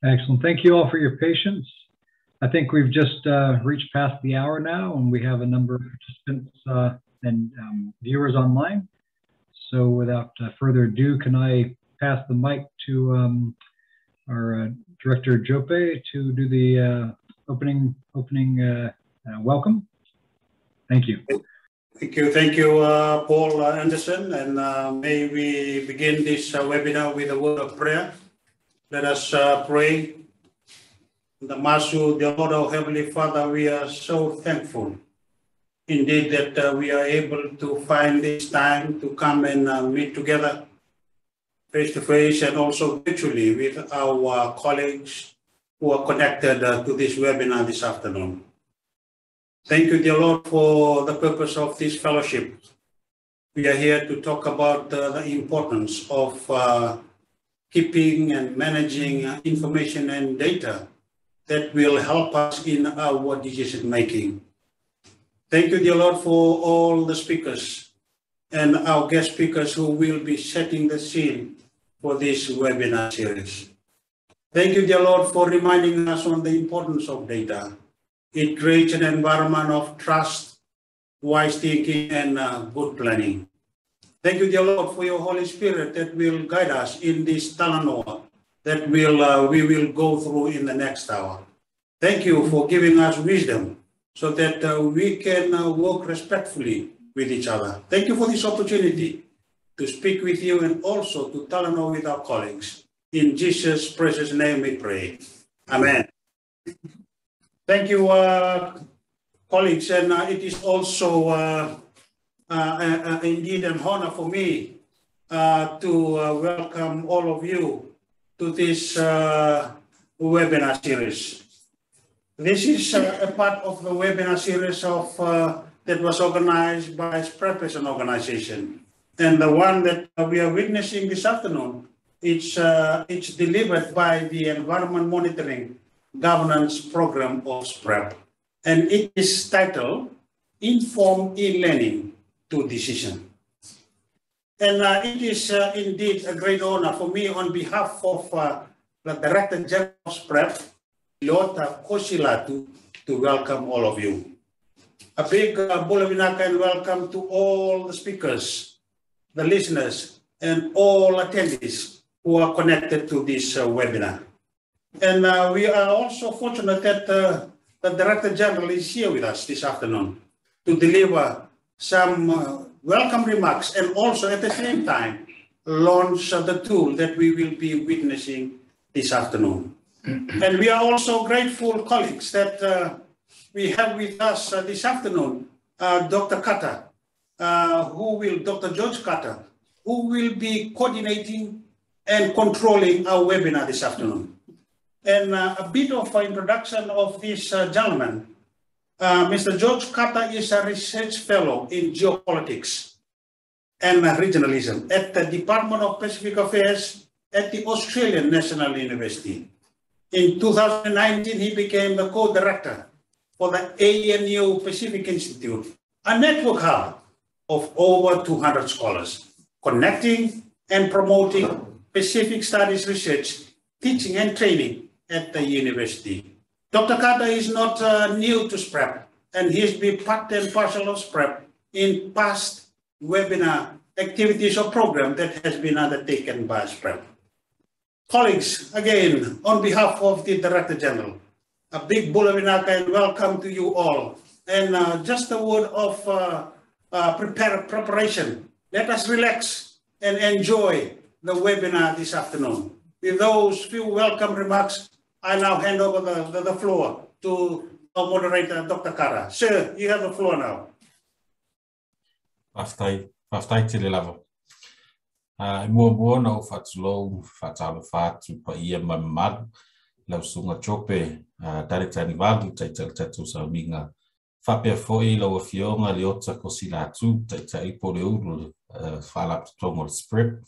Excellent. Thank you all for your patience. I think we've just reached past the hour now, and we have a number of participants and viewers online. So without further ado, can I pass the mic to our Director Jope to do the opening welcome. Thank you. Thank you, Paul Anderson, and may we begin this webinar with a word of prayer. Let us pray. The Masu, the Lord, our Heavenly Father, we are so thankful indeed that we are able to find this time to come and meet together face to face and also virtually with our colleagues who are connected to this webinar this afternoon. Thank you, dear Lord, for the purpose of this fellowship. We are here to talk about the importance of keeping and managing information and data that will help us in our decision making. Thank you, dear Lord, for all the speakers and our guest speakers who will be setting the scene for this webinar series. Thank you, dear Lord, for reminding us on the importance of data. It creates an environment of trust, wise thinking, and good planning. Thank you, dear Lord, for your Holy Spirit that will guide us in this Talanoa that we will go through in the next hour. Thank you for giving us wisdom so that we can work respectfully with each other. Thank you for this opportunity to speak with you and also to Talanoa with our colleagues. In Jesus' precious name we pray. Amen. Thank you, colleagues, and it is also indeed an honor for me to welcome all of you to this webinar series. This is a part of the webinar series of that was organized by SPREP as an organization, and the one that we are witnessing this afternoon, it's delivered by the Environment Monitoring Governance Program of SPREP, and it is titled Inform E-Learning to Decision. And it is indeed a great honor for me on behalf of the Director General of SPREP, Lota Kosilatu, to welcome all of you. A big Bulavinaka and welcome to all the speakers, the listeners, and all attendees who are connected to this webinar. And we are also fortunate that the Director General is here with us this afternoon to deliver some welcome remarks and also at the same time launch the tool that we will be witnessing this afternoon. And we are also grateful, colleagues, that we have with us this afternoon Dr. Carter, Dr. George Carter, who will be coordinating and controlling our webinar this afternoon. And a bit of an introduction of this gentleman. Mr. George Carter is a research fellow in geopolitics and regionalism at the Department of Pacific Affairs at the Australian National University. In 2019, he became the co-director for the ANU Pacific Institute, a network hub of over 200 scholars, connecting and promoting Pacific Studies research, teaching and training at the university. Dr. Carter is not new to SPREP, and he's been part and parcel of SPREP in past webinar activities or program that has been undertaken by SPREP. Colleagues, again, on behalf of the Director General, a big Bulavinaka and welcome to you all. And just a word of preparation. Let us relax and enjoy the webinar this afternoon. With those few welcome remarks, I now hand over the floor to our moderator, Dr. Carter. Sir, you have the floor now. Aftai te le lava. Mua no fatsulo fatalo fatu pa ia mamad lau sunga chope director ni vali tatu sa minga fapia foi lau fionga liota kosilatu tai pole ulu fala tongo SPREP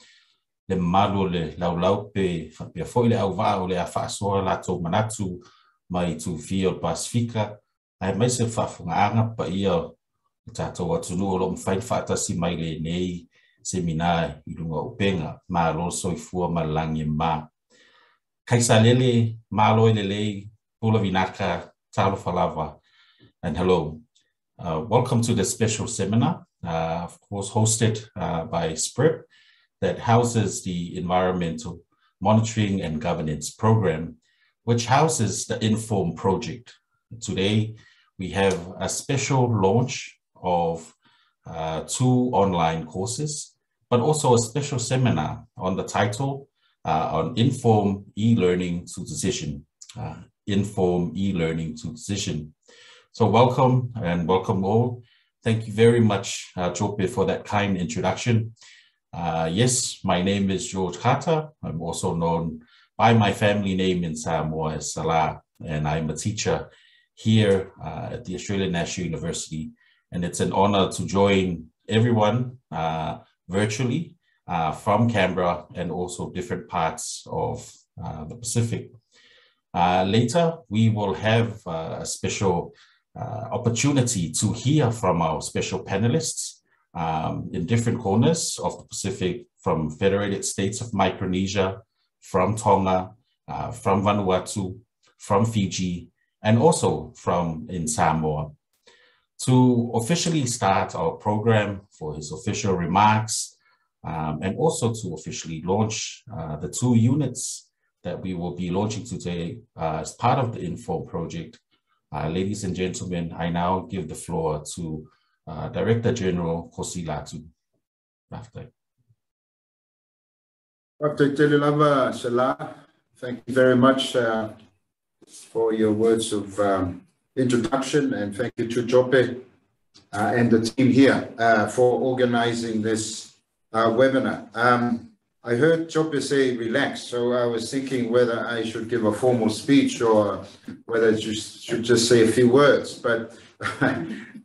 le malu le lau pe fapia foi le au va le afa so la to manatu mai tu fio Pasifika ai mai se fa funga anga pa ia tato watu no lo mfai fata si mai le nei seminar i lunga upenga ma lo soifua malangi ma Kaisa lele, maloi lele, pula vinaka, talo falava, and hello. Welcome to the special seminar, of course hosted by SPREP, that houses the Environmental Monitoring and Governance Program, which houses the Inform project. Today, we have a special launch of 2 online courses, but also a special seminar on the title on Inform e-learning to decision. Inform e-learning to decision. So welcome and welcome all. Thank you very much, Jope, for that kind introduction. Yes, my name is George Carter. I'm also known by my family name in Samoa as Salah, and I'm a teacher here at the Australian National University. And it's an honor to join everyone virtually from Canberra and also different parts of the Pacific. Later, we will have a special opportunity to hear from our special panelists in different corners of the Pacific, from Federated States of Micronesia, from Tonga, from Vanuatu, from Fiji, and also from in Samoa. To officially start our program for his official remarks, and also to officially launch the 2 units that we will be launching today as part of the Inform project. Ladies and gentlemen, I now give the floor to Director General Kosi Latu. Thank you very much for your words of introduction, and thank you to Jope and the team here for organizing this webinar. I heard Jope say relax, so I was thinking whether I should give a formal speech or whether I should just say a few words. But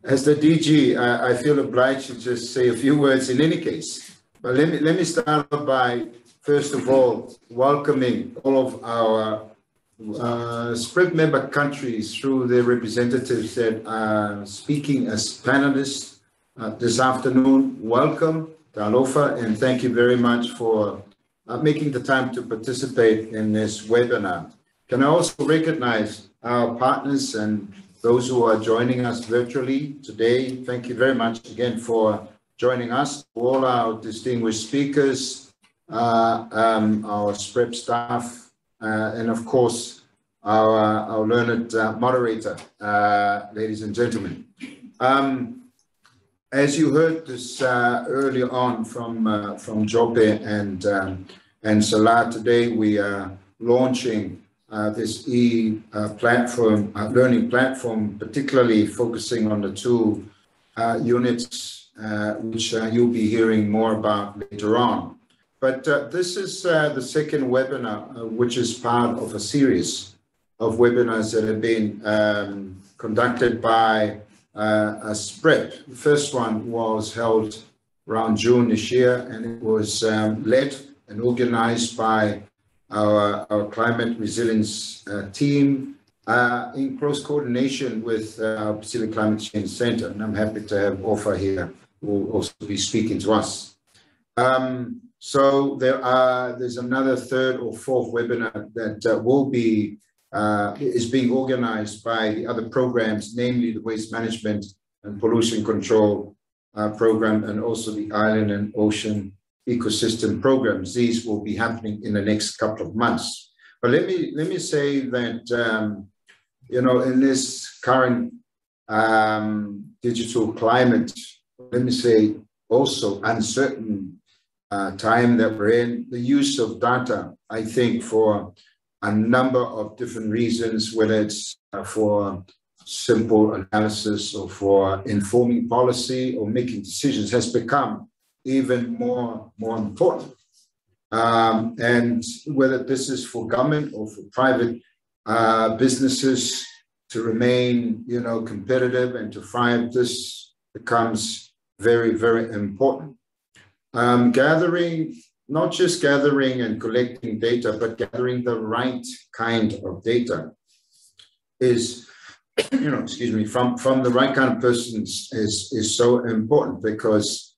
as the DG, I feel obliged to just say a few words in any case. But let me start off by, first of all, welcoming all of our SPREP member countries through their representatives that are speaking as panelists this afternoon. Welcome. Talofa, and thank you very much for making the time to participate in this webinar. Can I also recognize our partners and those who are joining us virtually today? Thank you very much again for joining us. All our distinguished speakers, our SPREP staff, and of course, our learned moderator, ladies and gentlemen. As you heard this earlier on from Jope and Salah, today we are launching this platform, learning platform, particularly focusing on the 2 units, which you'll be hearing more about later on. But this is the second webinar, which is part of a series of webinars that have been conducted by a SPREP. The first one was held around June this year, and it was led and organized by our climate resilience team in close coordination with our Pacific Climate Change Center. And I'm happy to have Ofa here, who will also be speaking to us. So there's another 3rd or 4th webinar that will be is being organized by the other programs, namely the Waste Management and Pollution Control Program, and also the Island and Ocean Ecosystem Programs. These will be happening in the next couple of months. But let me say that, you know, in this current digital climate, let me say also uncertain time that we're in, the use of data, I think, for a number of different reasons, whether it's for simple analysis or for informing policy or making decisions, has become even more important. And whether this is for government or for private businesses to remain, you know, competitive and to thrive, this becomes very, very important. Gathering, not just gathering and collecting data, but gathering the right kind of data is, you know, excuse me, from the right kind of persons is so important, because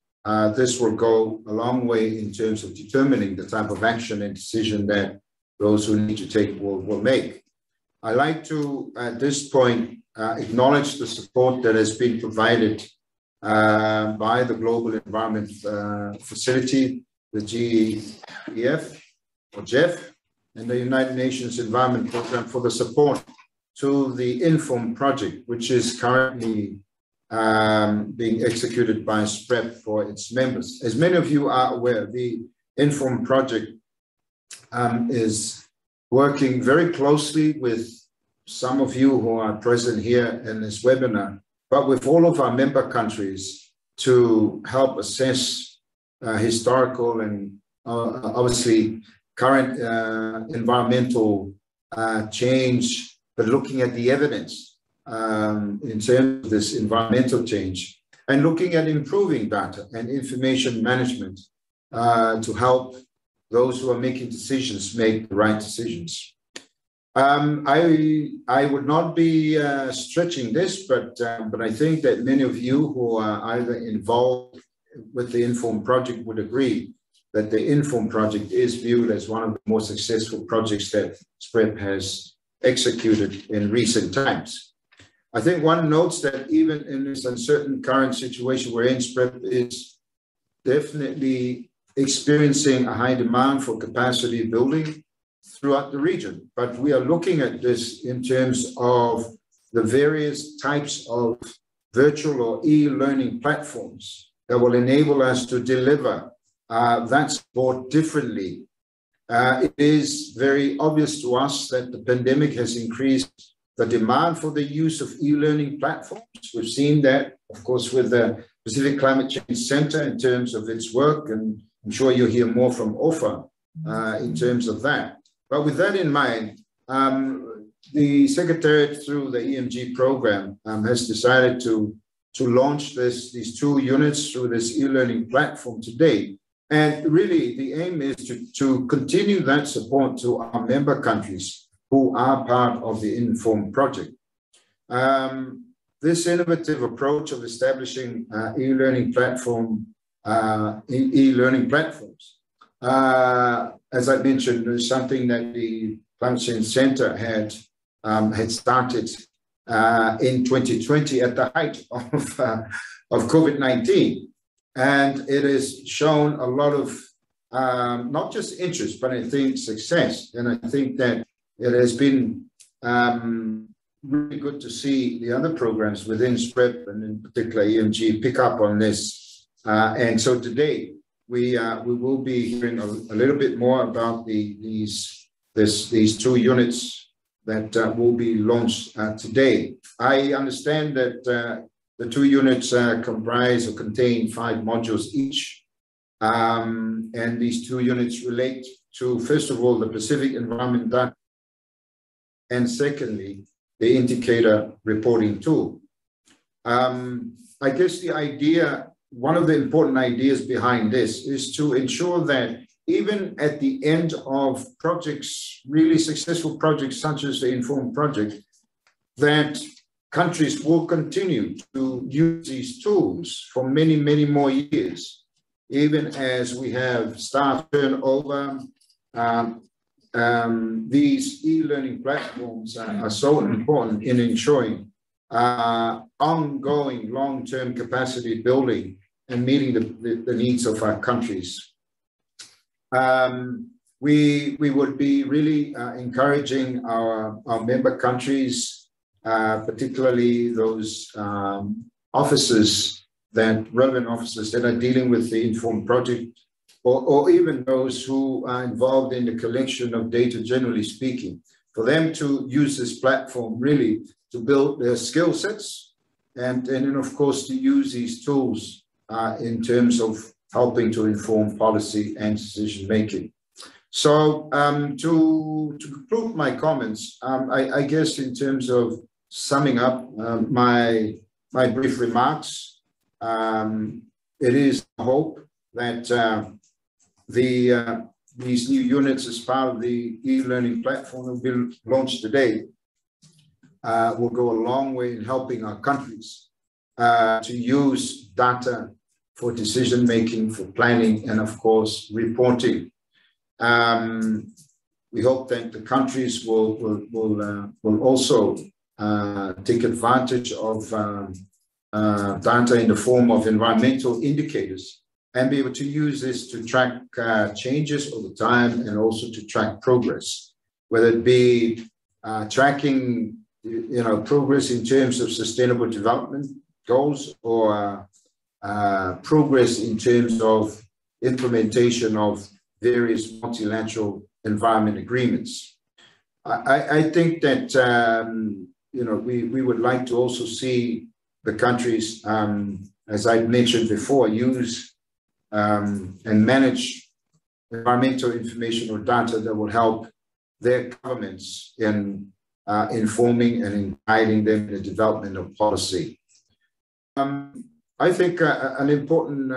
this will go a long way in terms of determining the type of action and decision that those who need to take will make. I like to, at this point, acknowledge the support that has been provided by the Global Environment Facility, the GEF, or GEF, and the United Nations Environment Programme for the support to the INFORM project, which is currently being executed by SPREP for its members. As many of you are aware, the INFORM project is working very closely with some of you who are present here in this webinar, but with all of our member countries to help assess historical and obviously current environmental change, but looking at the evidence in terms of this environmental change, and looking at improving data and information management to help those who are making decisions make the right decisions. I would not be stretching this, but I think that many of you who are either involved with the INFORM project would agree that the INFORM project is viewed as one of the most successful projects that SPREP has executed in recent times. I think one notes that even in this uncertain current situation we're in, SPREP is definitely experiencing a high demand for capacity building throughout the region. But we are looking at this in terms of the various types of virtual or e-learning platforms that will enable us to deliver that support differently. It is very obvious to us that the pandemic has increased the demand for the use of e-learning platforms. We've seen that, of course, with the Pacific Climate Change Center in terms of its work, and I'm sure you'll hear more from OFA in terms of that. But with that in mind, the Secretariat through the EMG program has decided to launch these 2 units through this e-learning platform today. And really the aim is to continue that support to our member countries who are part of the INFORM project. This innovative approach of establishing e-learning platforms, as I mentioned, is something that the Climate Change Center had started in 2020 at the height of COVID-19. And it has shown a lot of not just interest, but I think success. And I think that it has been really good to see the other programs within SPREP and in particular EMG pick up on this. And so today, we will be hearing a little bit more about these 2 units that will be launched today. I understand that the 2 units comprise or contain 5 modules each. And these 2 units relate to, first of all, the Pacific environment data, and secondly, the indicator reporting tool. I guess the idea, one of the important ideas behind this is to ensure that even at the end of projects, really successful projects such as the INFORM project, that countries will continue to use these tools for many, many more years, even as we have staff turnover. These e-learning platforms are so important in ensuring ongoing long-term capacity building and meeting the needs of our countries. We would be really encouraging our member countries, particularly those relevant officers that are dealing with the INFORM project, or even those who are involved in the collection of data, generally speaking, for them to use this platform really to build their skill sets, and then of course to use these tools in terms of helping to inform policy and decision making. So to conclude my comments, I guess in terms of summing up my brief remarks, it is a hope that these new units as part of the e-learning platform that will be launched today will go a long way in helping our countries to use data for decision making, for planning, and of course reporting. we hope that the countries will also take advantage of data in the form of environmental indicators and be able to use this to track changes over time and also to track progress, whether it be tracking progress in terms of sustainable development goals or progress in terms of implementation of various multilateral environment agreements. I think that we would like to also see the countries, as I mentioned before, use and manage environmental information or data that will help their governments in informing and in guiding them in the development of policy. I think an important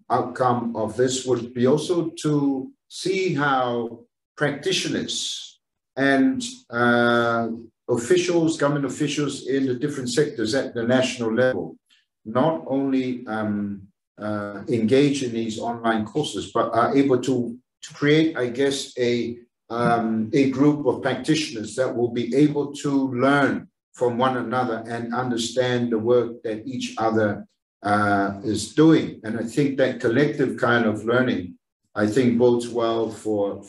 outcome of this would be also to see how practitioners and officials, government officials in the different sectors at the national level, not only engage in these online courses, but are able to create, I guess, a group of practitioners that will be able to learn from one another and understand the work that each other is doing. And I think that collective kind of learning, I think, bodes well for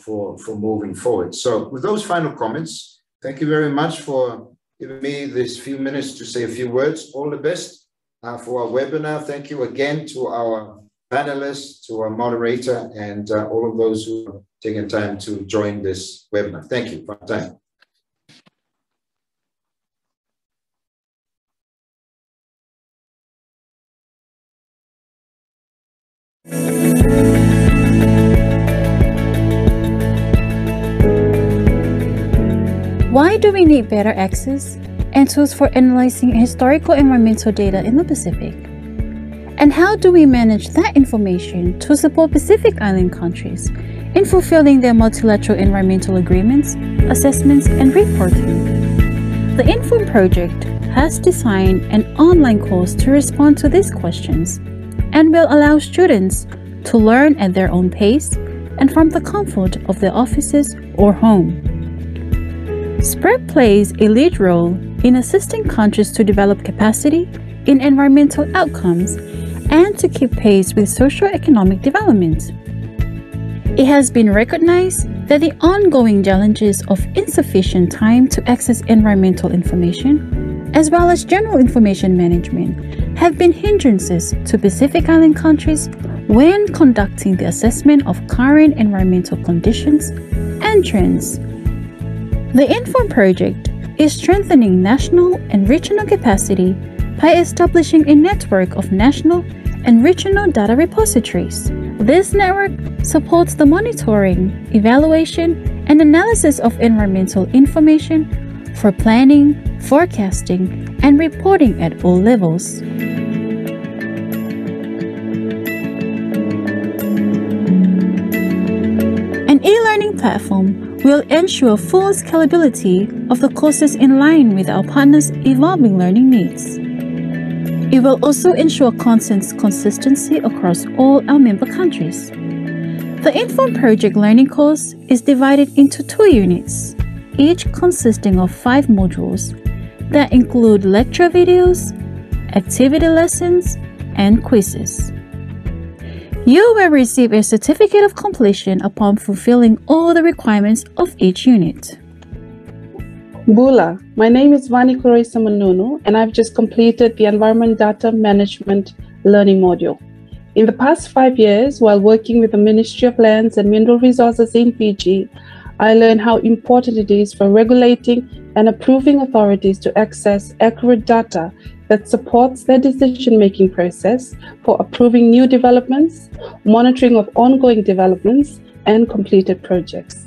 moving forward. So with those final comments, thank you very much for giving me this few minutes to say a few words. All the best for our webinar. Thank you again to our panelists, to our moderator, and all of those who have taken time to join this webinar. Thank you for your time. Why do we need better access and tools for analyzing historical environmental data in the Pacific? And how do we manage that information to support Pacific Island countries in fulfilling their multilateral environmental agreements, assessments, and reporting? The Inform project has designed an online course to respond to these questions and will allow students to learn at their own pace and from the comfort of their offices or home. SPREP plays a lead role in assisting countries to develop capacity in environmental outcomes and to keep pace with socio-economic development. It has been recognized that the ongoing challenges of insufficient time to access environmental information, as well as general information management, have been hindrances to Pacific Island countries when conducting the assessment of current environmental conditions and trends. The Inform project is strengthening national and regional capacity by establishing a network of national and regional data repositories. This network supports the monitoring, evaluation, and analysis of environmental information for planning, forecasting, and reporting at all levels. An e-learning platform will ensure full scalability of the courses in line with our partners' evolving learning needs. It will also ensure content consistency across all our member countries. The Inform Project learning course is divided into 2 units, each consisting of 5 modules that include lecture videos, activity lessons, and quizzes. You will receive a certificate of completion upon fulfilling all the requirements of each unit. Bula, my name is Vani Kuroisa Manunu, and I've just completed the Environment Data Management Learning module. In the past 5 years, while working with the Ministry of Lands and Mineral Resources in Fiji, I learned how important it is for regulating and approving authorities to access accurate data that supports their decision-making process for approving new developments, monitoring of ongoing developments, and completed projects.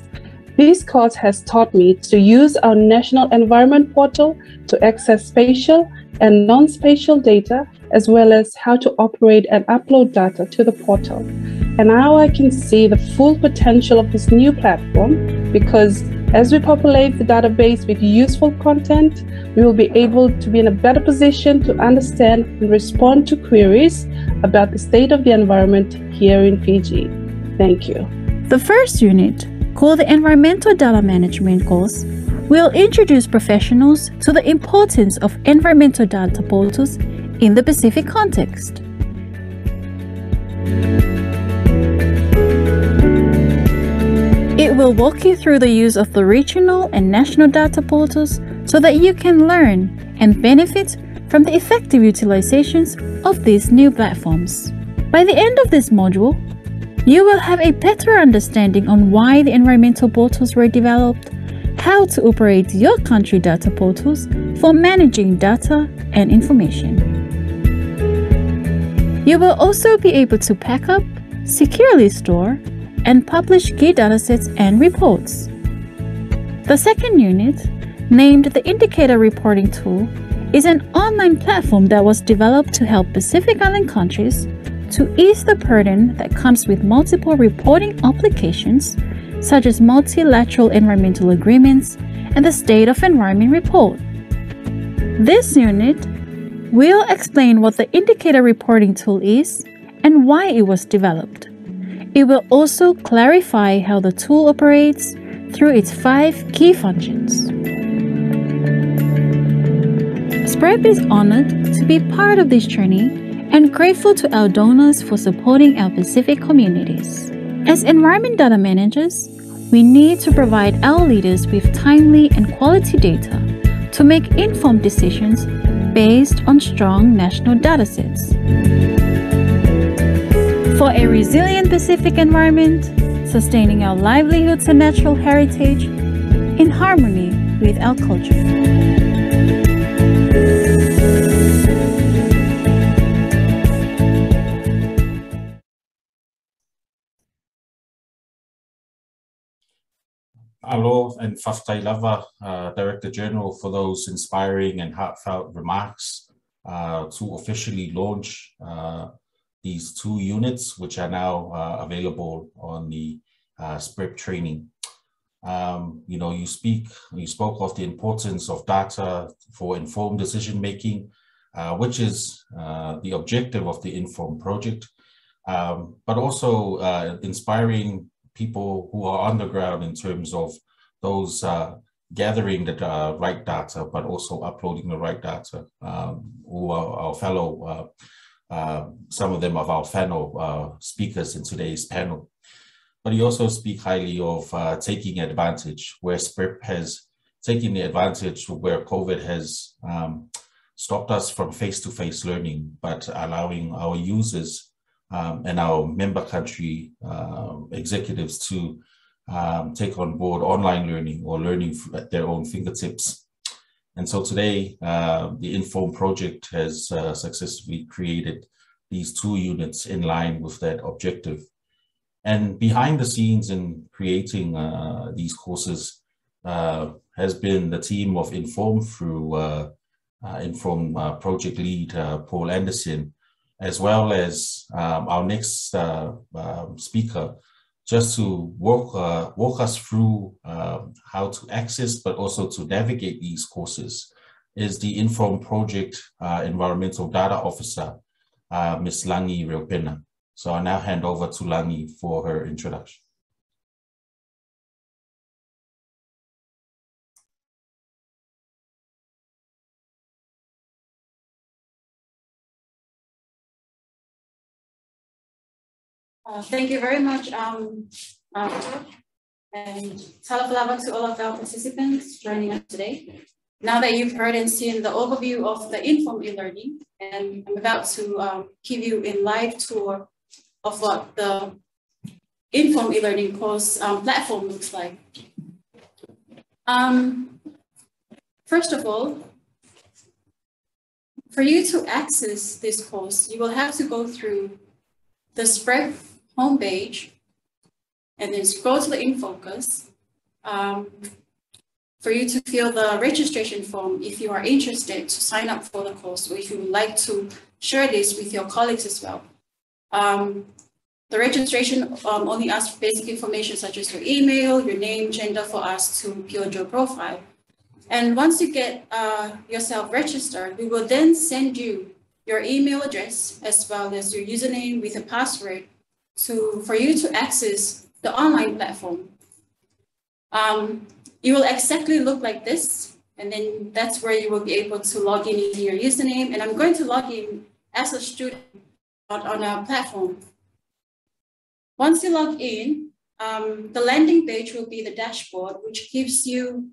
This course has taught me to use our National Environment Portal to access spatial and non-spatial data, as well as how to operate and upload data to the portal. And now I can see the full potential of this new platform, because as we populate the database with useful content, we will be able to be in a better position to understand and respond to queries about the state of the environment here in Fiji. Thank you. The first unit, called the Environmental Data Management course, will introduce professionals to the importance of environmental data portals in the Pacific context. It will walk you through the use of the regional and national data portals so that you can learn and benefit from the effective utilizations of these new platforms. By the end of this module, you will have a better understanding on why the environmental portals were developed, how to operate your country data portals for managing data and information. You will also be able to pack up, securely store, and publish key datasets and reports. The second unit, named the Indicator Reporting Tool, is an online platform that was developed to help Pacific Island countries to ease the burden that comes with multiple reporting obligations, such as multilateral environmental agreements and the State of Environment Report. This unit will explain what the Indicator Reporting Tool is and why it was developed. It will also clarify how the tool operates through its 5 key functions. SPREP is honored to be part of this journey and grateful to our donors for supporting our Pacific communities. As environment data managers, we need to provide our leaders with timely and quality data to make informed decisions based on strong national datasets. For a resilient Pacific environment, sustaining our livelihoods and natural heritage in harmony with our culture. Alo and Whaftai Lava, Director General, for those inspiring and heartfelt remarks to officially launch these 2 units, which are now available on the SPREP training. You spoke of the importance of data for informed decision making, which is the objective of the Inform project, but also inspiring people who are on the ground in terms of those gathering the right data, but also uploading the right data, who are our fellow, some of them of our fellow speakers in today's panel. But you also speak highly of taking advantage, where SPREP has taken the advantage where COVID has stopped us from face-to-face learning, but allowing our users and our member country executives to take on board online learning or learning at their own fingertips. And so today, the Inform project has successfully created these 2 units in line with that objective. And behind the scenes in creating these courses has been the team of Inform through Inform project lead, Paul Anderson, as well as our next speaker, just to walk us through how to access, but also to navigate these courses, is the Inform Project Environmental Data Officer, Ms. Langi Reopena. So I now hand over to Langi for her introduction. Thank you very much, and Salafalava to all of our participants joining us today. Now that you've heard and seen the overview of the Inform e-learning, and I'm about to give you a live tour of what the Inform e-learning course platform looks like. First of all, for you to access this course, you will have to go through the SPREP homepage and then scroll to the InFocus for you to fill the registration form if you are interested to sign up for the course, or if you would like to share this with your colleagues as well. The registration only asks for basic information such as your email, your name, gender for us to build your profile. And once you get yourself registered, we will then send you your email address as well as your username with a password for you to access the online platform. You will exactly look like this, and then that's where you will be able to log in using your username. And I'm going to log in as a student on our platform. Once you log in, the landing page will be the dashboard, which gives you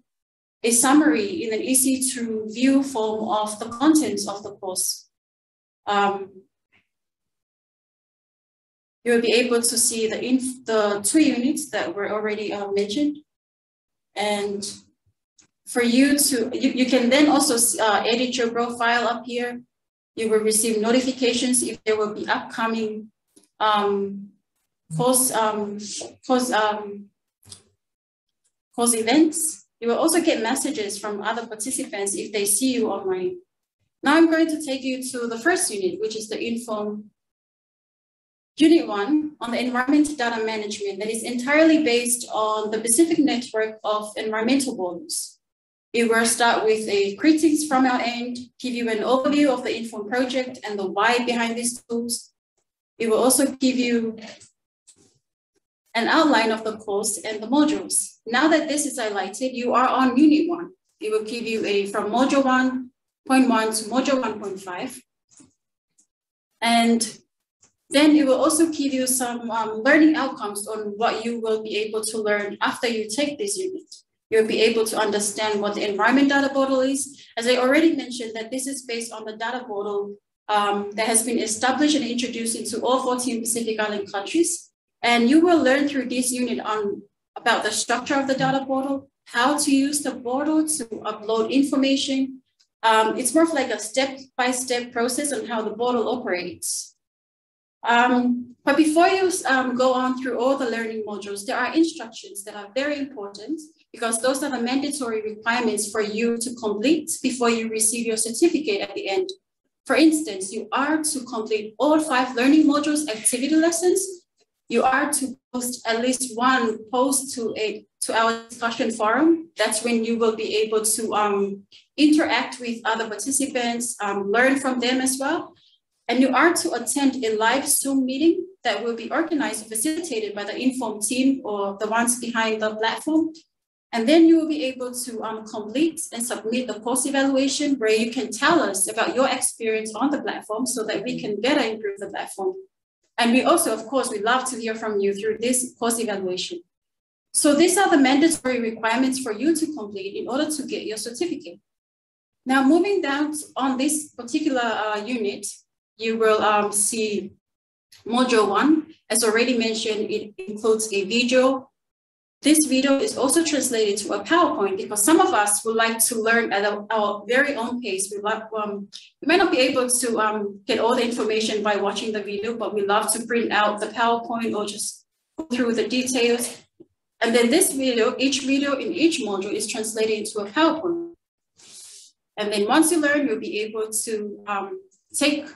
a summary in an easy to view form of the contents of the course. You'll be able to see the 2 units that were already mentioned. And for you to, you can then also edit your profile up here. You will receive notifications if there will be upcoming course events. You will also get messages from other participants if they see you online. Now I'm going to take you to the first unit, which is the Inform Unit 1 on the environment data management that is entirely based on the Pacific network of environmental borders. It will start with a greetings from our end, give you an overview of the Inform project and the why behind these tools. It will also give you an outline of the course and the modules. Now that this is highlighted, you are on Unit 1. It will give you from Module 1.1 to Module 1.5. And then it will also give you some learning outcomes on what you will be able to learn after you take this unit. You'll be able to understand what the environment data portal is. As I already mentioned, that this is based on the data portal that has been established and introduced into all 14 Pacific Island countries. And you will learn through this unit about the structure of the data portal, how to use the portal to upload information. It's more of like a step-by-step process on how the portal operates. But before you go on through all the learning modules, there are instructions that are very important because those are the mandatory requirements for you to complete before you receive your certificate at the end. For instance, you are to complete all 5 learning modules activity lessons. You are to post at least 1 post to our discussion forum. That's when you will be able to interact with other participants, learn from them as well. And you are to attend a live Zoom meeting that will be organized and facilitated by the Inform team or the ones behind the platform. And then you will be able to complete and submit the course evaluation where you can tell us about your experience on the platform so that we can better improve the platform. And we also, of course, we love to hear from you through this course evaluation. So these are the mandatory requirements for you to complete in order to get your certificate. Now, moving down on this particular unit, you will see Module 1. As already mentioned, it includes a video. This video is also translated to a PowerPoint because some of us would like to learn at our very own pace. We might not be able to get all the information by watching the video, but we love to print out the PowerPoint or just go through the details. And then this video, each video in each module is translated into a PowerPoint. And then once you learn, you'll be able to take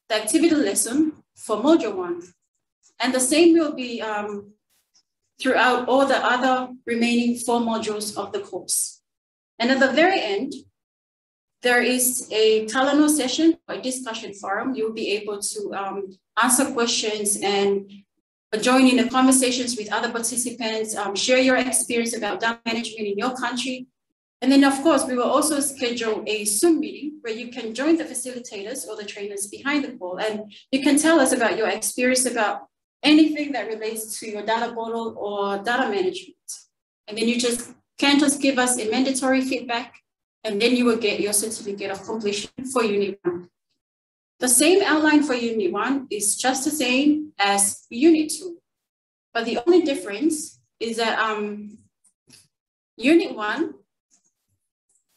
the activity lesson for Module 1. And the same will be throughout all the other remaining 4 modules of the course. And at the very end, there is a Talano session, a discussion forum. You'll be able to answer questions and join in the conversations with other participants, share your experience about data management in your country. And then, of course, we will also schedule a Zoom meeting where you can join the facilitators or the trainers behind the call, and you can tell us about your experience about anything that relates to your data portal or data management. And then you can just give us a mandatory feedback, and then you will get your certificate of completion for Unit 1. The same outline for Unit 1 is just the same as Unit 2, but the only difference is that Unit 1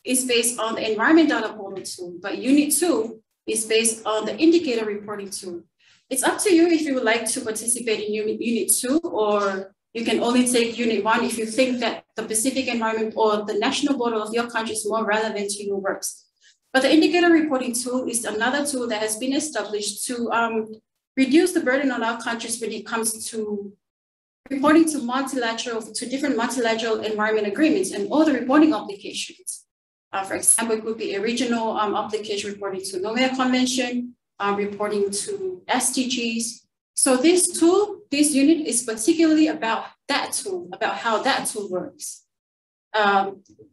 is based on the environment data portal tool, but Unit 2 is based on the indicator reporting tool. It's up to you if you would like to participate in Unit 2, or you can only take Unit 1 if you think that the Pacific environment or the national border of your country is more relevant to your works. But the indicator reporting tool is another tool that has been established to reduce the burden on our countries when it comes to reporting to different multilateral environment agreements and all the reporting obligations. For example, it could be a regional application reporting to NOAA Convention, reporting to SDGs. So this unit is particularly about that tool, about how that tool works.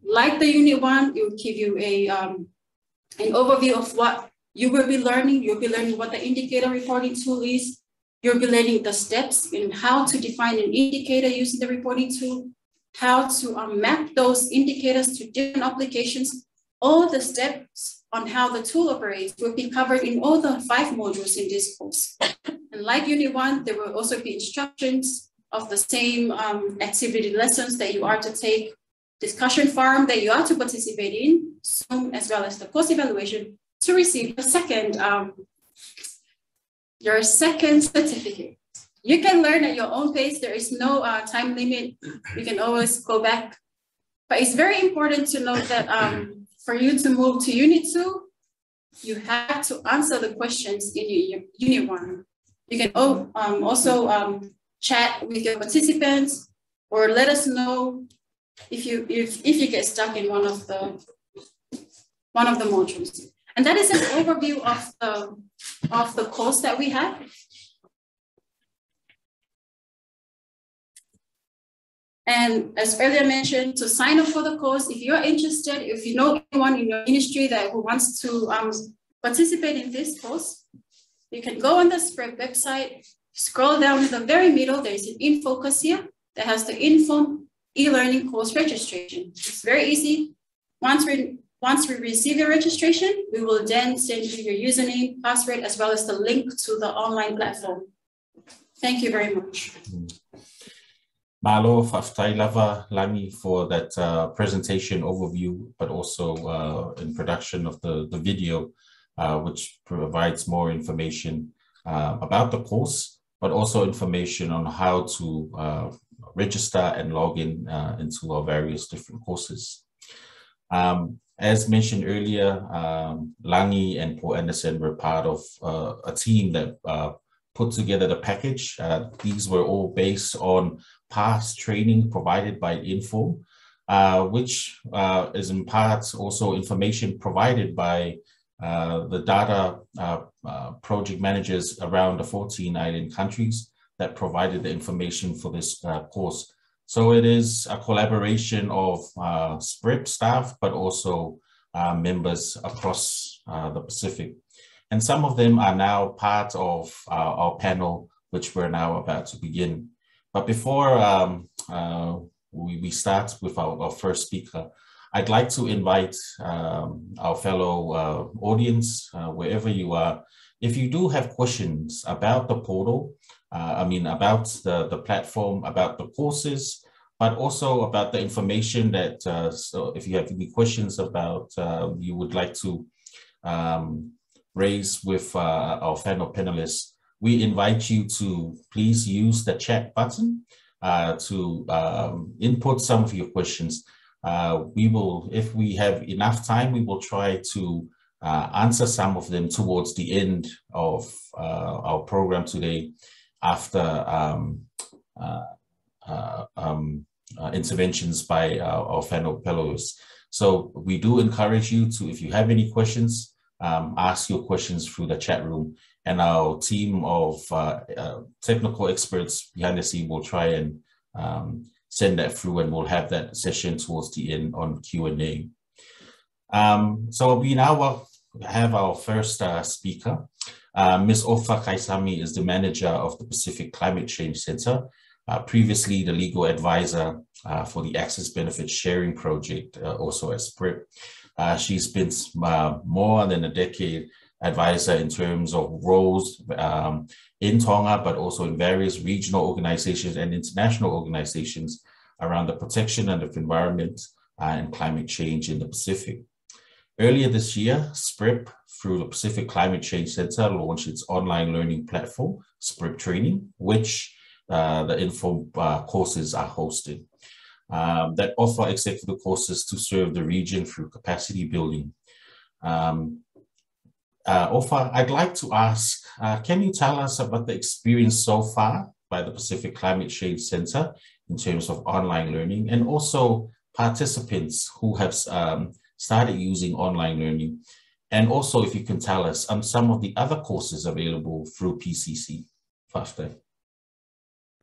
Like the Unit 1, it will give you an overview of what you will be learning. You'll be learning what the indicator reporting tool is. You'll be learning the steps in how to define an indicator using the reporting tool, how to map those indicators to different applications. All the steps on how the tool operates will be covered in all the 5 modules in this course. And like Unit 1, there will also be instructions of the same activity lessons that you are to take, discussion forum that you are to participate in, Zoom, as well as the course evaluation to receive your second certificate. You can learn at your own pace. There is no time limit. You can always go back. But it's very important to note that for you to move to Unit 2, you have to answer the questions in your Unit 1. You can also chat with your participants or let us know if you get stuck in one of the modules. And that is an overview of the course that we have. And as earlier mentioned, to sign up for the course, if you're interested, if you know anyone in your ministry who wants to participate in this course, you can go on the SPREP website, scroll down to the very middle, there's an info focus here that has the info e-learning course registration. It's very easy. Once we receive your registration, we will then send you your username, password, as well as the link to the online platform. Thank you very much. Malo whaftai lava Lani for that presentation overview, but also in production of the video, which provides more information about the course, but also information on how to register and log in into our various different courses. As mentioned earlier, Langi and Paul Anderson were part of a team that put together the package. These were all based on past training provided by Info, which is in part also information provided by the data project managers around the 14 island countries that provided the information for this course. So it is a collaboration of SPREP staff, but also members across the Pacific. And some of them are now part of our panel, which we're now about to begin. But before we start with our first speaker, I'd like to invite our fellow audience, wherever you are, if you do have questions about the portal, about the platform, about the courses, but also about the information that, so if you have any questions about, you would like to raise with our panelists, we invite you to please use the chat button to input some of your questions. We will, if we have enough time, we will try to answer some of them towards the end of our program today after interventions by our fellow panelists. So we do encourage you to, if you have any questions, ask your questions through the chat room, and our team of technical experts behind the scene will try and send that through, and we'll have that session towards the end on Q&A. So we now will have our first speaker. Ms. Ofa Kaisami is the manager of the Pacific Climate Change Center, previously the legal advisor for the Access Benefit Sharing Project, also as SPREP. She's been more than a decade advisor in terms of roles in Tonga, but also in various regional organizations and international organizations around the protection of the environment and climate change in the Pacific. Earlier this year, SPREP, through the Pacific Climate Change Center, launched its online learning platform, SPREP Training, which the info courses are hosted, that offer executive courses to serve the region through capacity building. Ofa, I'd like to ask, can you tell us about the experience so far by the Pacific Climate Change Center in terms of online learning, and also participants who have started using online learning, and also if you can tell us some of the other courses available through PCC. Faster.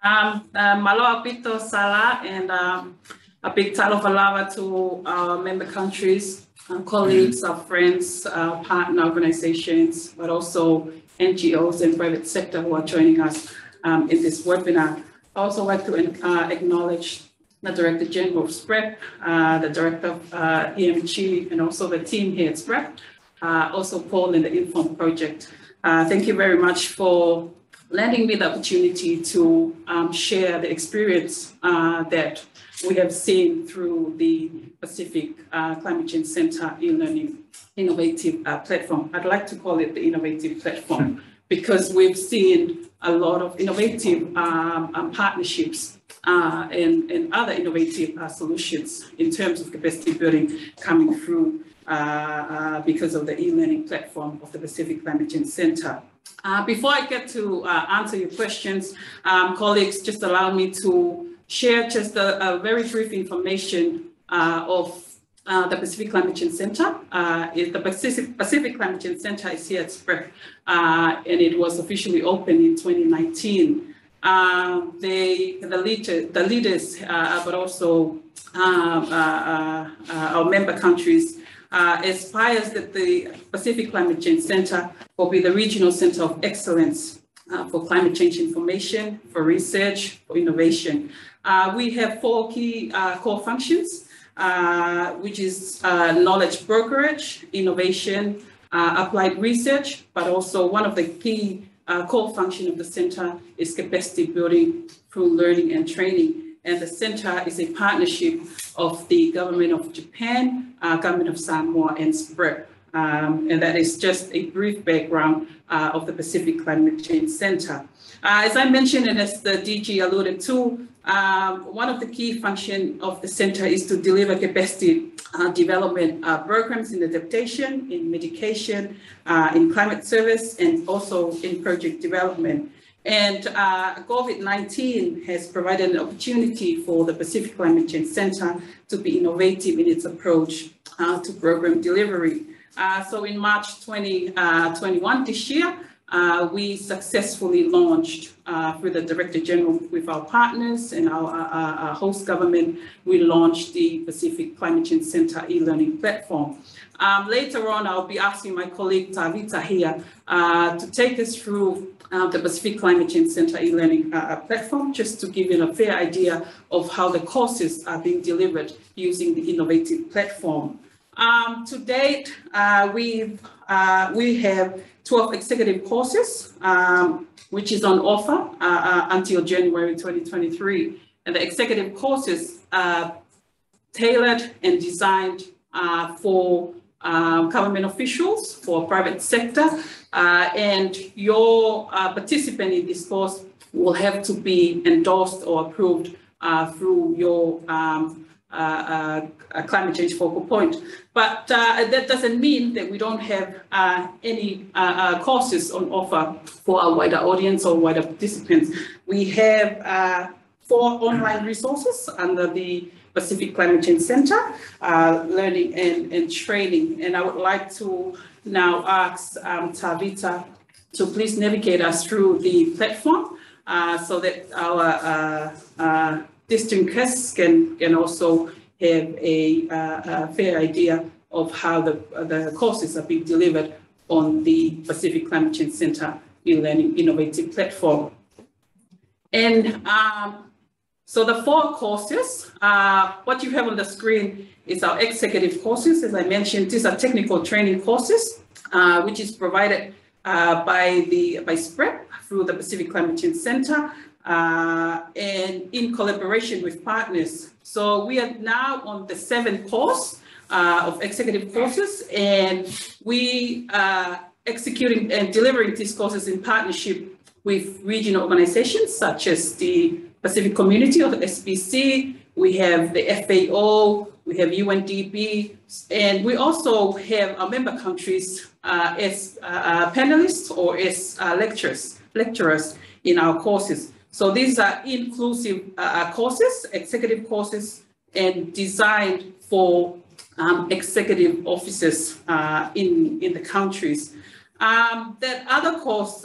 Malo apito sala, and A big talofa to our member countries, our colleagues, our friends, our partner organizations, but also NGOs and private sector who are joining us in this webinar. I also like to acknowledge the Director General of SPREP, the Director of EMG, and also the team here at SPREP, also Paul and the Inform Project. Thank you very much for lending me the opportunity to share the experience that we have seen through the Pacific Climate Change Center e-learning innovative platform. I'd like to call it the innovative platform because we've seen a lot of innovative partnerships and other innovative solutions in terms of capacity building coming through because of the e-learning platform of the Pacific Climate Change Center. Before I get to answer your questions, colleagues, just allow me to share just a very brief information of the Pacific Climate Change Center. The Pacific Climate Change Center is here at SPREP, and it was officially opened in 2019. The leaders, but also our member countries, aspires that the Pacific Climate Change Center will be the regional center of excellence for climate change information, for research, for innovation. We have 4 key core functions, which is knowledge brokerage, innovation, applied research, but also one of the key core functions of the center is capacity building through learning and training. And the center is a partnership of the government of Japan, government of Samoa, and SPREP. And that is just a brief background of the Pacific Climate Change Center. As I mentioned, and as the DG alluded to, one of the key functions of the center is to deliver capacity development programs in adaptation, in mitigation, in climate service, and also in project development. And COVID-19 has provided an opportunity for the Pacific Climate Change Center to be innovative in its approach to program delivery. So in March 2021, this year, we successfully launched through the Director General with our partners and our host government, we launched the Pacific Climate Change Center e-learning platform. Later on, I'll be asking my colleague Tavita here to take us through the Pacific Climate Change Center e-learning platform, just to give you a fair idea of how the courses are being delivered using the innovative platform. To date, we have 12 executive courses, which is on offer until January 2023. And the executive courses are tailored and designed for government officials, for private sector, and your participant in this course will have to be endorsed or approved through your climate change focal point. But that doesn't mean that we don't have any courses on offer for our wider audience or wider participants. We have 4 online resources under the Pacific Climate Change Center, learning and training. And I would like to now ask Tavita to please navigate us through the platform so that our distinct guests can also have a fair idea of how the courses are being delivered on the Pacific Climate Change Center e-learning innovative platform. And so the 4 courses, what you have on the screen is our executive courses. As I mentioned, these are technical training courses, which is provided by SPREP through the Pacific Climate Change Center and in collaboration with partners. So we are now on the 7th course of executive courses, and we are executing and delivering these courses in partnership with regional organizations such as the Pacific Community, or the SPC, we have the FAO, we have UNDP, and we also have our member countries as panelists or as lecturers in our courses. So these are inclusive courses, executive courses, and designed for executive officers in the countries. That other course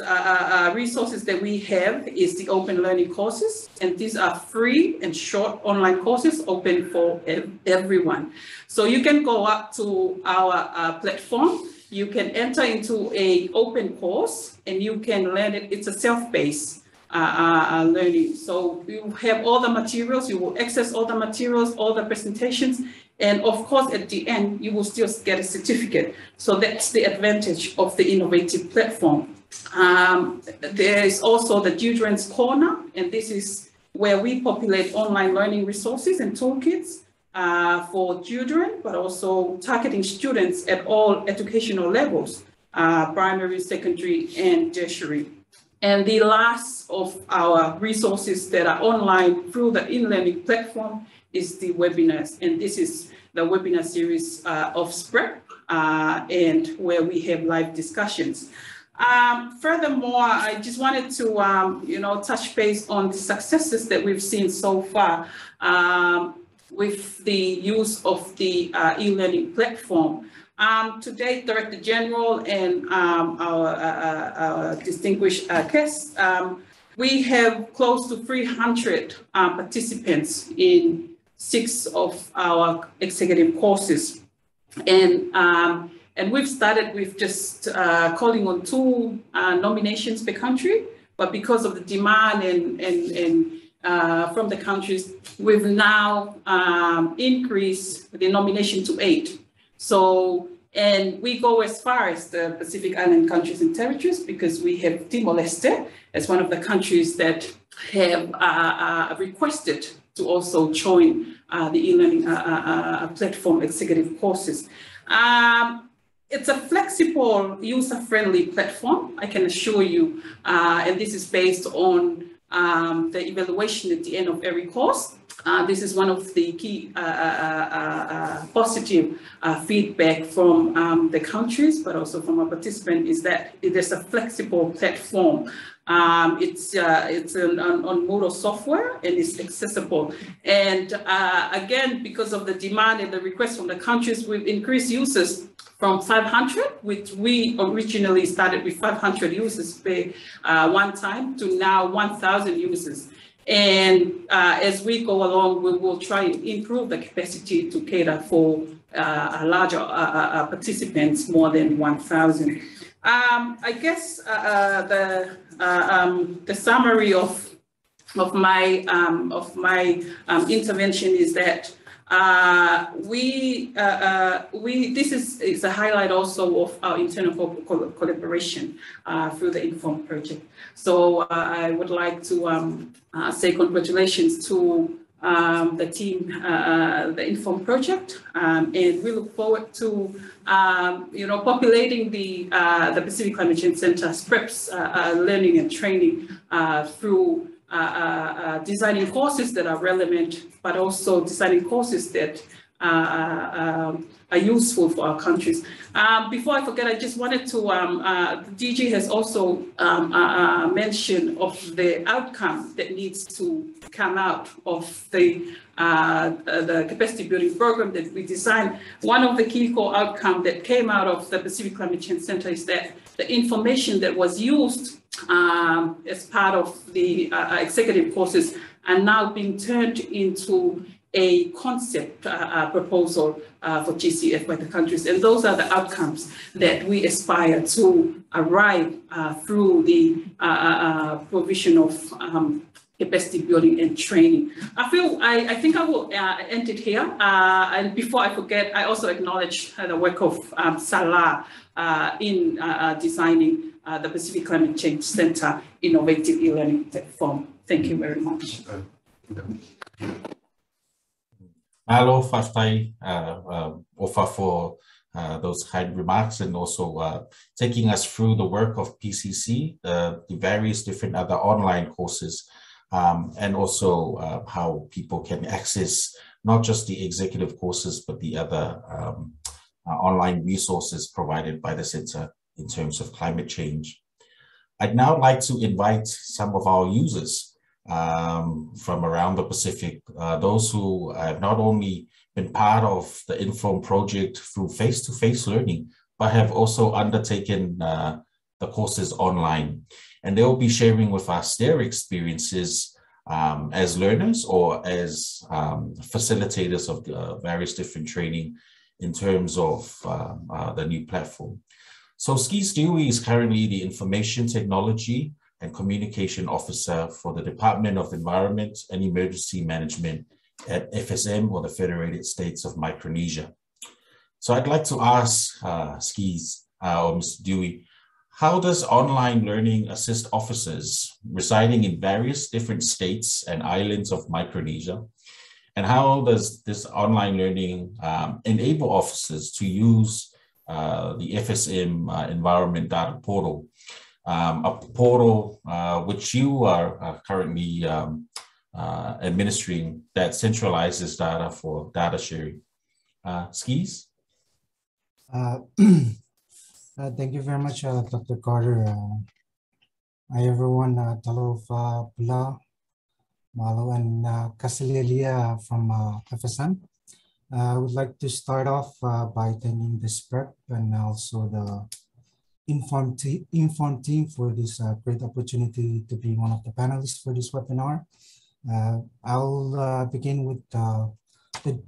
resources that we have is the open learning courses, and these are free and short online courses open for everyone. So you can go up to our platform, you can enter into an open course and you can learn it. It's a self-paced learning. So you have all the materials, you will access all the materials, all the presentations, and of course, at the end, you will still get a certificate. So that's the advantage of the innovative platform. There is also the Children's Corner, and this is where we populate online learning resources and toolkits for children, but also targeting students at all educational levels, primary, secondary, and tertiary. And the last of our resources that are online through the e-learning platform is the webinars. And this is the webinar series of SPREP, and where we have live discussions. Furthermore, I just wanted to touch base on the successes that we've seen so far with the use of the e-learning platform. To date, Director General and our distinguished guests, we have close to 300 participants in 6 of our executive courses. And we've started with just calling on 2 nominations per country, but because of the demand and from the countries, we've now increased the nomination to 8. So, and we go as far as the Pacific Island countries and territories, because we have Timor-Leste as one of the countries that have requested to also join the e-learning platform executive courses. It's a flexible, user-friendly platform, I can assure you, and this is based on the evaluation at the end of every course. This is one of the key positive feedback from the countries, but also from our participants, is that it is a flexible platform. It's on Moodle software and it's accessible. And again, because of the demand and the request from the countries, we've increased users from 500, which we originally started with 500 users per one time, to now 1,000 users. And as we go along, we will try and improve the capacity to cater for larger participants, more than 1,000. I guess the summary of my intervention is that this is a highlight also of our internal collaboration through the Inform project. So I would like to say congratulations to the team, the Inform project, and we look forward to populating the Pacific Climate Change Center SPREP's learning and training through designing courses that are relevant, but also designing courses that are useful for our countries. Before I forget, I just wanted to, the DG has also mentioned of the outcome that needs to come out of the capacity building program that we designed. One of the key core outcomes that came out of the Pacific Climate Change Center is that the information that was used as part of the executive courses are now being turned into a concept proposal for GCF by the countries. And those are the outcomes that we aspire to arrive through the provision of capacity building and training. I think I will end it here. And before I forget, I also acknowledge the work of Salah in designing the Pacific Climate Change Center Innovative E-Learning Platform. Thank you very much. Alo Faftai, Ofa for those kind remarks, and also taking us through the work of PCC, the various different other online courses, and also how people can access not just the executive courses, but the other online resources provided by the Center in terms of climate change. I'd now like to invite some of our users from around the Pacific, those who have not only been part of the Inform project through face-to-face learning, but have also undertaken the courses online. And they'll be sharing with us their experiences as learners or as facilitators of the various different training in terms of the new platform. So Skis Dewey is currently the Information Technology and Communication Officer for the Department of Environment and Emergency Management at FSM, or the Federated States of Micronesia. So I'd like to ask Skis, or Mr. Dewey, how does online learning assist officers residing in various different states and islands of Micronesia? And how does this online learning enable officers to use the FSM Environment Data Portal, a portal which you are currently administering, that centralizes data for data sharing? Skis? Thank you very much, Dr. Carter. Hi, everyone. Talof Pula, Malo, and Kasililia from FSM. I would like to start off by thanking the SPREP and also the Inform team for this great opportunity to be one of the panelists for this webinar. I'll begin with the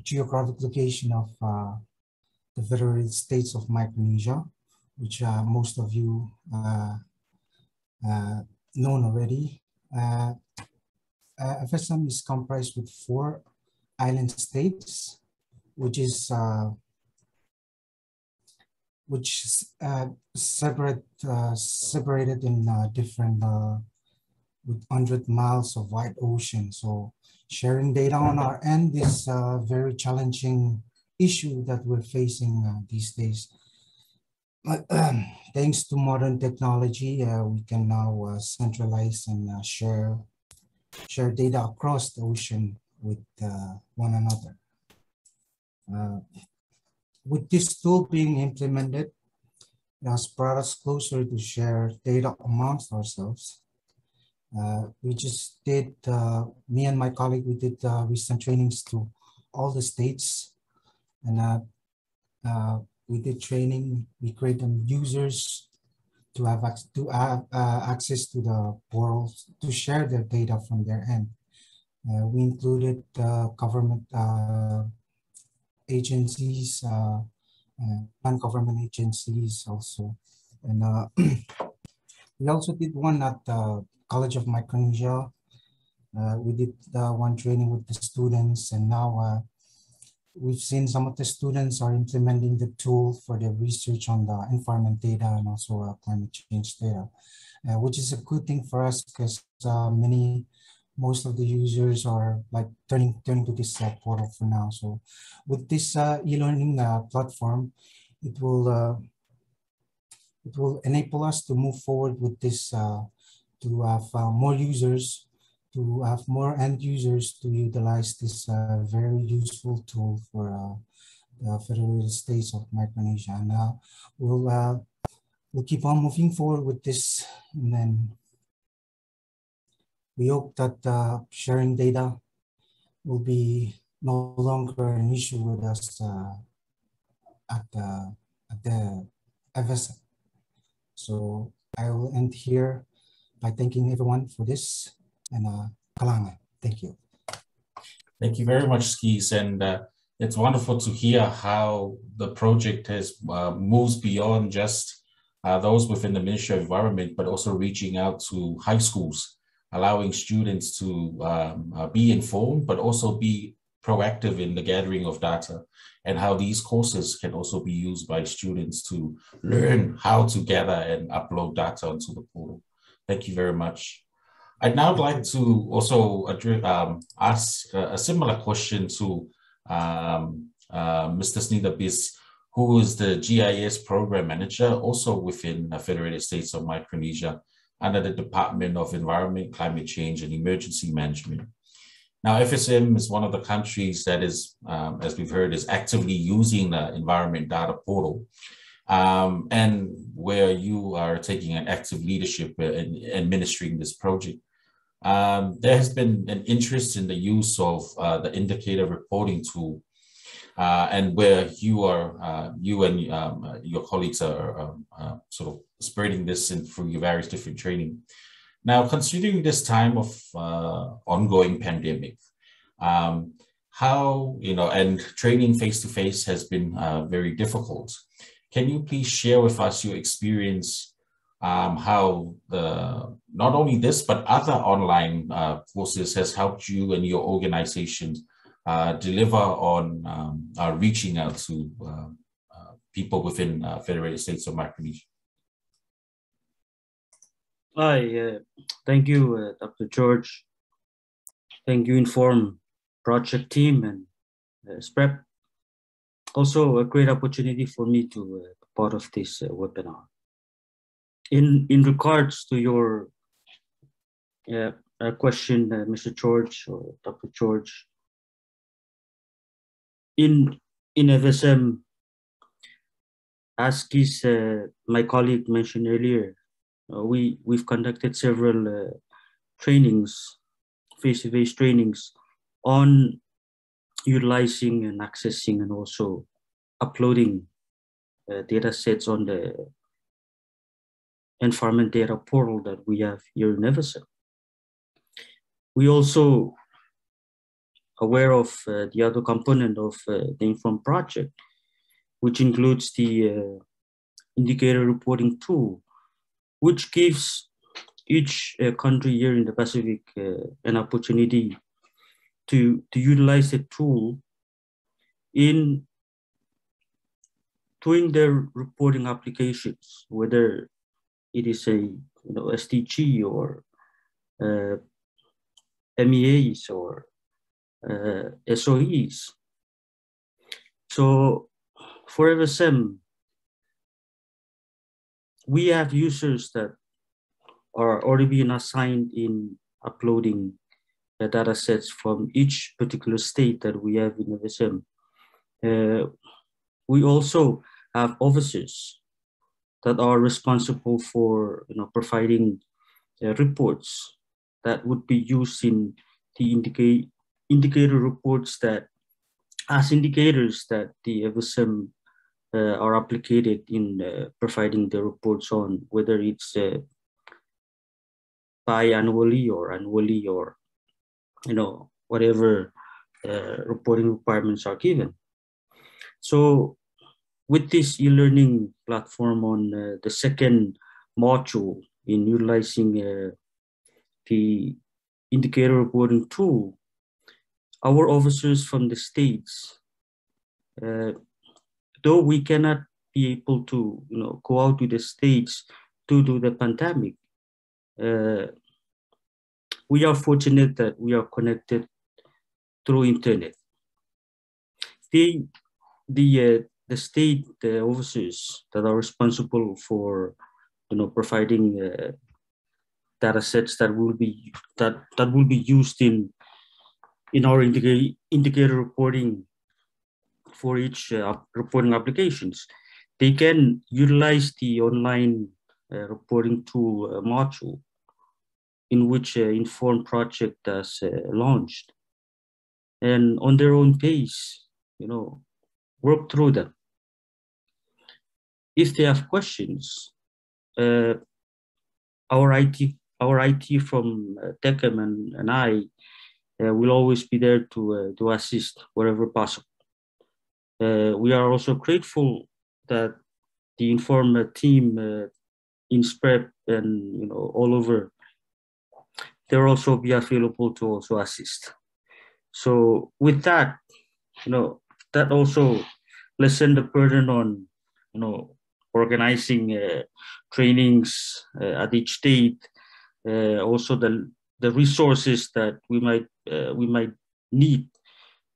geographic location of the Federated States of Micronesia, which most of you known already. FSM is comprised with 4 island states, which is separated in different with 100 miles of wide ocean. So sharing data on our end is a very challenging issue that we're facing these days. But thanks to modern technology, we can now centralize and share data across the ocean with one another. With this tool being implemented, it has brought us closer to share data amongst ourselves. We just did, me and my colleague, we did recent trainings to all the states, and we did training. We created users to have access to the portals to share their data from their end. We included government agencies, non-government agencies also. And we also did one at the College of Micronesia. We did one training with the students, and now we've seen some of the students are implementing the tool for their research on the environment data and also climate change data, which is a good thing for us because most of the users are like turning to this portal for now. So with this e-learning platform, it will enable us to move forward with this, to have more users, to have more end users to utilize this very useful tool for the Federated States of Micronesia. And we'll keep on moving forward with this, and then we hope that sharing data will be no longer an issue with us at the FSM. So I will end here by thanking everyone for this, and kalanga. Thank you. Thank you very much, Skis, and it's wonderful to hear how the project has moves beyond just those within the Ministry of Environment, but also reaching out to high schools, allowing students to be informed, but also be proactive in the gathering of data, and how these courses can also be used by students to learn how to gather and upload data onto the portal. Thank you very much. I'd now like to also ask a similar question to Mr. Snidabis, who is the GIS Program Manager, also within the Federated States of Micronesia, under the Department of Environment, Climate Change, and Emergency Management. Now, FSM is one of the countries that is, as we've heard, is actively using the Environment Data Portal, and where you are taking an active leadership in administering this project. There has been an interest in the use of the indicator reporting tool and where you and your colleagues are sort of spreading this through your various different training. Now, considering this time of ongoing pandemic, how, and training face-to-face has been very difficult. Can you please share with us your experience, how not only this, but other online courses has helped you and your organization deliver on reaching out to people within Federated States of Micronesia? Hi, thank you, Dr. George. Thank you, Inform project team and SPREP. Also, a great opportunity for me to be part of this webinar. In regards to your question, Mr. George or Dr. George, in FSM, as my colleague mentioned earlier, we've conducted several trainings, face-to-face trainings on utilizing and accessing and also uploading data sets on the environment data portal that we have here in FSM. We also aware of the other component of the Inform project, which includes the indicator reporting tool, which gives each country here in the Pacific an opportunity to utilize the tool in doing their reporting applications, whether it is a SDG or MEAs or SOEs. So for FSM, we have users that are already being assigned in uploading the data sets from each particular state that we have in FSM. We also have officers that are responsible for providing reports that would be used in the indicator reports that as indicators that the FSM are applied in providing the reports on, whether it's biannually or annually or whatever reporting requirements are given. So with this e-learning platform on the second module in utilizing the indicator reporting tool, our officers from the states, though we cannot be able to go out to the states due to the pandemic, we are fortunate that we are connected through internet. The state officers that are responsible for providing data sets that will be used in our indicator reporting for each reporting applications, they can utilize the online reporting tool module in which Inform project has launched, and on their own pace, work through them. If they have questions, our IT from TECM and I will always be there to assist wherever possible. We are also grateful that the Inform team in SPREP and all over, they'll also be available to also assist. So with that, that also lessen the burden on organizing trainings at each state. Also the resources that we might need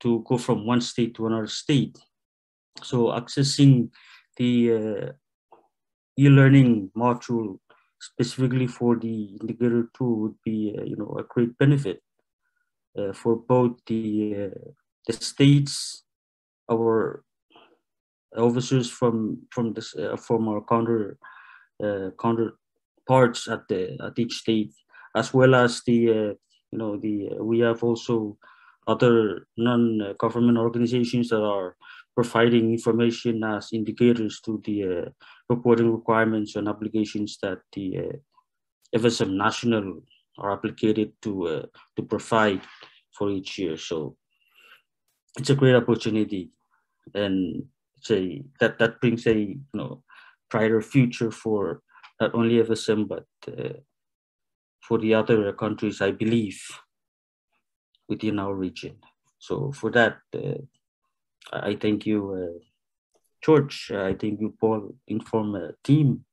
to go from one state to another state. So accessing the e-learning module specifically for the indicator tool would be a great benefit for both the states, our officers from our counterparts at each state, as well as we have also other non-government organizations that are providing information as indicators to the reporting requirements and obligations that the FSM national are obligated to provide for each year. So it's a great opportunity, and that brings a brighter future for not only FSM but for the other countries, I believe, within our region. So for that, I thank you, George. I thank you, Paul, Inform team,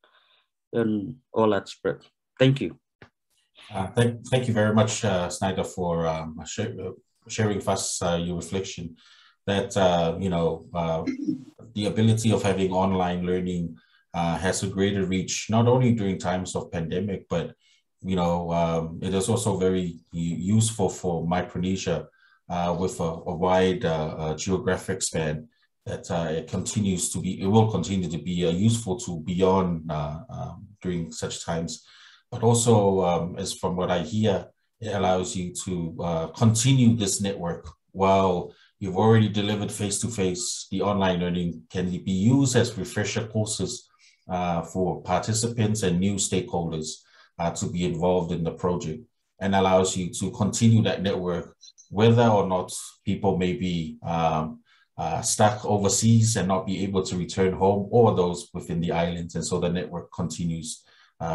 and all at SPREP. Thank you. Thank you very much, Snyder, for sharing with us your reflection that the ability of having online learning has a greater reach, not only during times of pandemic, but it is also very useful for Micronesia with a wide geographic span. That it will continue to be useful to beyond during such times. But also, as from what I hear, it allows you to continue this network while you've already delivered face-to-face. The online learning can be used as refresher courses for participants and new stakeholders to be involved in the project, and allows you to continue that network, whether or not people may be stuck overseas and not be able to return home, or those within the islands. And so the network continues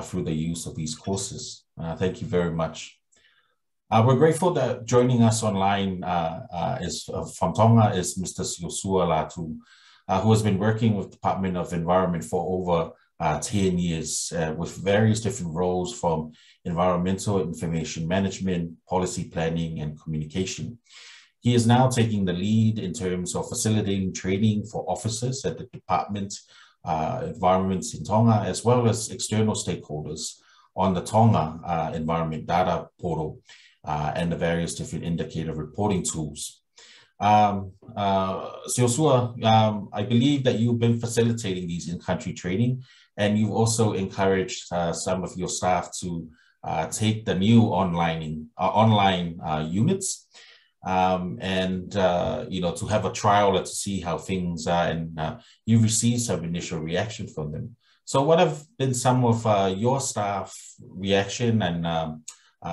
through the use of these courses. Thank you very much. We're grateful that joining us online from Tonga is Mr. Siosua Latu, who has been working with the Department of Environment for over 10 years with various different roles, from environmental information management, policy planning, and communication. He is now taking the lead in terms of facilitating training for officers at the Department environments in Tonga, as well as external stakeholders on the Tonga environment data portal and the various different indicator reporting tools. Siosua, I believe that you've been facilitating these in-country training, and you've also encouraged some of your staff to take the new online units. To have a trial to see how things are, and you received some initial reaction from them. So what have been some of your staff reaction and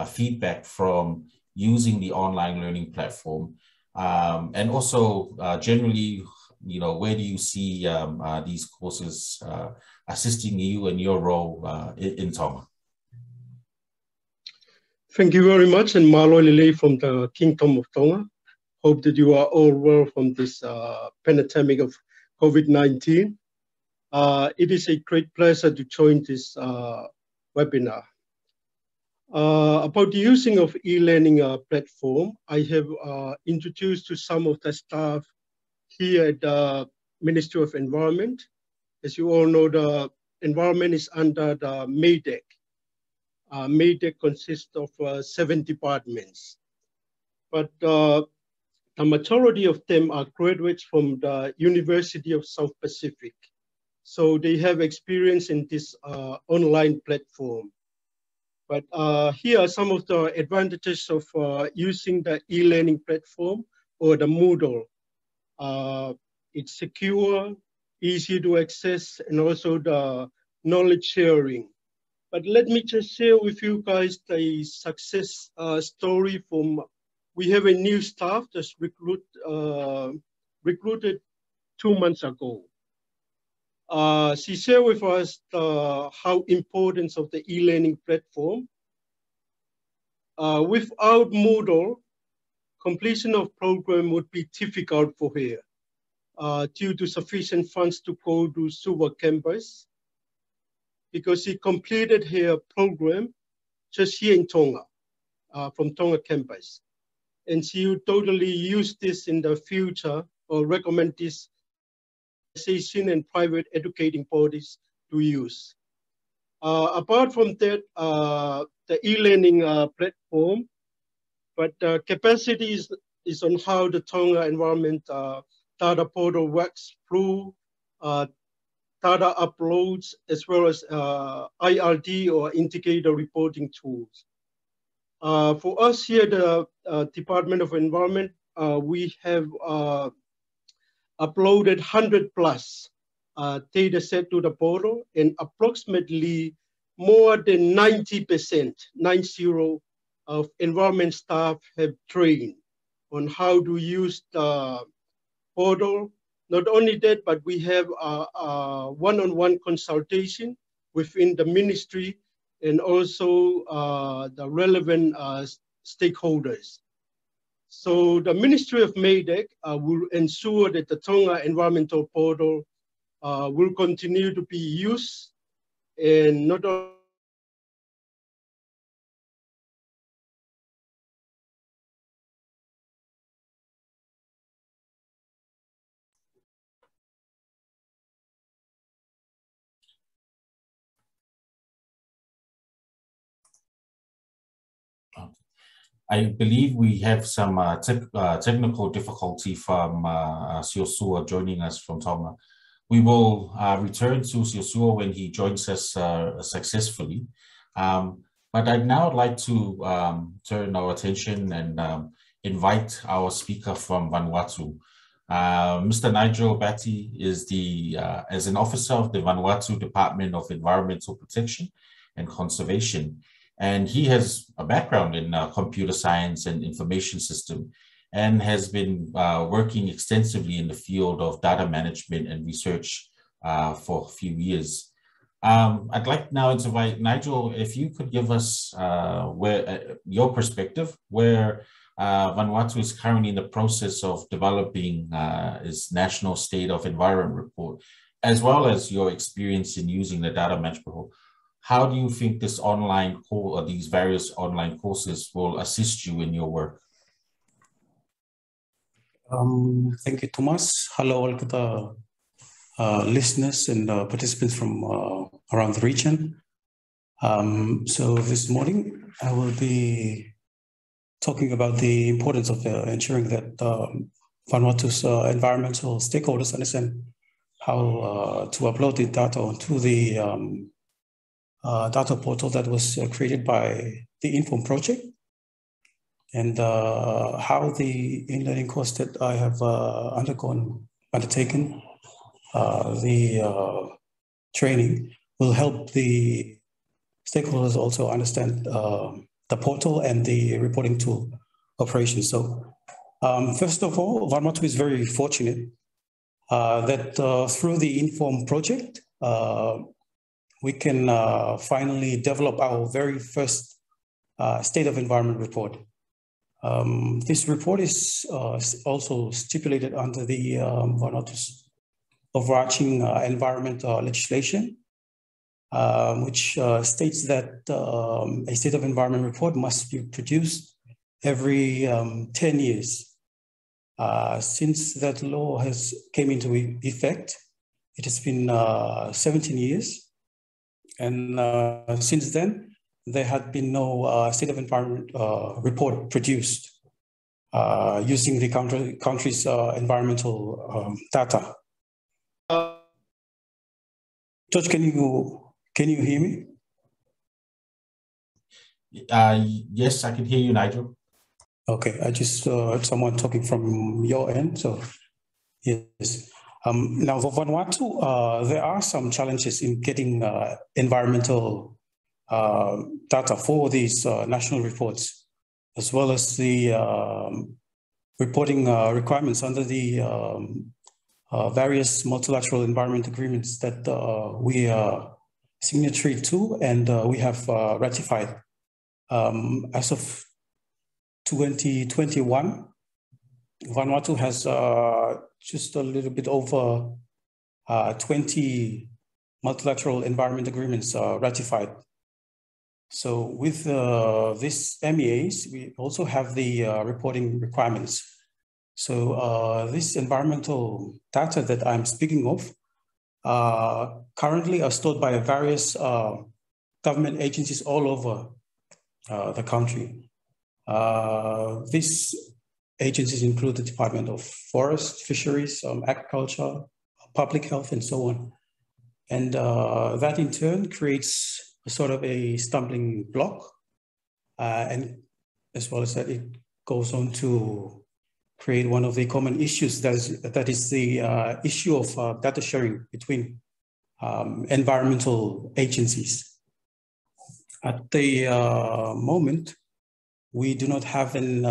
feedback from using the online learning platform? And also generally, where do you see these courses assisting you in your role in Tonga? Thank you very much, and Malo Lele from the Kingdom of Tonga. Hope that you are all well from this pandemic of COVID-19. It is a great pleasure to join this webinar. About the using of e-learning platform, I have introduced to some of the staff here at the Ministry of Environment. As you all know, the environment is under the MADEC. MADEC consists of 7 departments, but the majority of them are graduates from the University of South Pacific. So they have experience in this online platform. But here are some of the advantages of using the e-learning platform or the Moodle. It's secure, easy to access, and also the knowledge sharing. But let me just share with you guys the success story from, we have a new staff that's recruited 2 months ago. She shared with us how importance of the e-learning platform. Without Moodle, completion of program would be difficult for her due to sufficient funds to go to Suva campus, because she completed her program just here in Tonga, from Tonga campus. And she will totally use this in the future, or recommend this and private educating bodies to use. Apart from that, the e-learning platform, but the capacity is on how the Tonga environment data portal works through data uploads, as well as IRD or indicator reporting tools. For us here, the Department of Environment, we have uploaded 100 plus data set to the portal, and approximately more than 90%, 90, of environment staff have trained on how to use the portal. Not only that, but we have a one-on-one consultation within the ministry and also the relevant stakeholders. So the Ministry of MADEC will ensure that the Tonga Environmental Portal will continue to be used, and not only I believe we have some technical difficulty from Siosua joining us from Tonga. We will return to Siosua when he joins us successfully. But I'd now like to turn our attention and invite our speaker from Vanuatu. Mr. Nigel Batty is as an officer of the Vanuatu Department of Environmental Protection and Conservation. And he has a background in computer science and information system, and has been working extensively in the field of data management and research for a few years. I'd like now to invite Nigel, if you could give us your perspective, where Vanuatu is currently in the process of developing its National State of Environment Report, as well as your experience in using the data management portal. How do you think this online course or these various online courses will assist you in your work? Thank you, Thomas. Hello, all the listeners and participants from around the region. So this morning, I will be talking about the importance of ensuring that Vanuatu's environmental stakeholders understand how to upload the data onto the data portal that was created by the Inform project, and how the e-learning course that I have undertaken, the training, will help the stakeholders also understand the portal and the reporting tool operation. So first of all, Vanuatu is very fortunate that through the Inform project, we can finally develop our very first State of Environment report. This report is also stipulated under the Vanuatu's overarching environment legislation, which states that a State of Environment report must be produced every 10 years. Since that law has came into effect, it has been 17 years. And since then, there had been no State of Environment report produced using the country's environmental data. George, can you hear me? Yes, I can hear you, Nigel. Okay, I just heard someone talking from your end, so yes. Now, for Vanuatu, there are some challenges in getting environmental data for these national reports, as well as the reporting requirements under the various multilateral environment agreements that we are signatory to and we have ratified. As of 2021, Vanuatu has just a little bit over 20 multilateral environment agreements ratified. So with these MEAs, we also have the reporting requirements. So this environmental data that I'm speaking of currently are stored by various government agencies all over the country. These agencies include the Department of Forest, Fisheries, Agriculture, Public Health, and so on. And that in turn creates a sort of a stumbling block. And as well as that, it goes on to create one of the common issues that is the issue of data sharing between environmental agencies. At the moment, we do not have an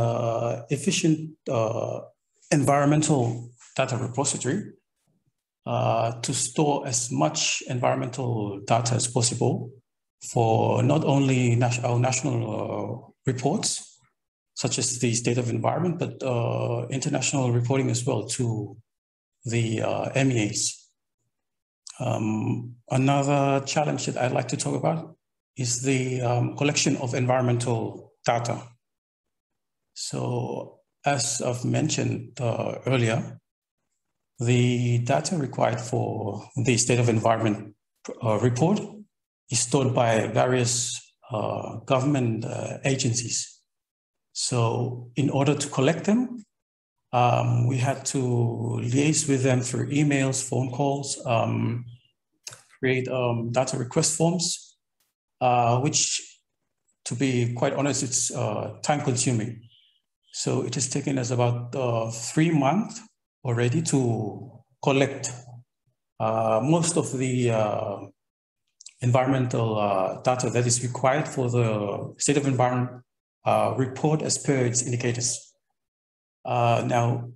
efficient environmental data repository to store as much environmental data as possible for not only our national reports, such as the state of environment, but international reporting as well to the MEAs. Another challenge that I'd like to talk about is the collection of environmental data. So as I've mentioned earlier, the data required for the state of environment report is stored by various government agencies. So in order to collect them, we had to liaise with them through emails, phone calls, create data request forms, which, to be quite honest, it's time consuming. So it has taken us about 3 months already to collect most of the environmental data that is required for the state of environment report as per its indicators. Now,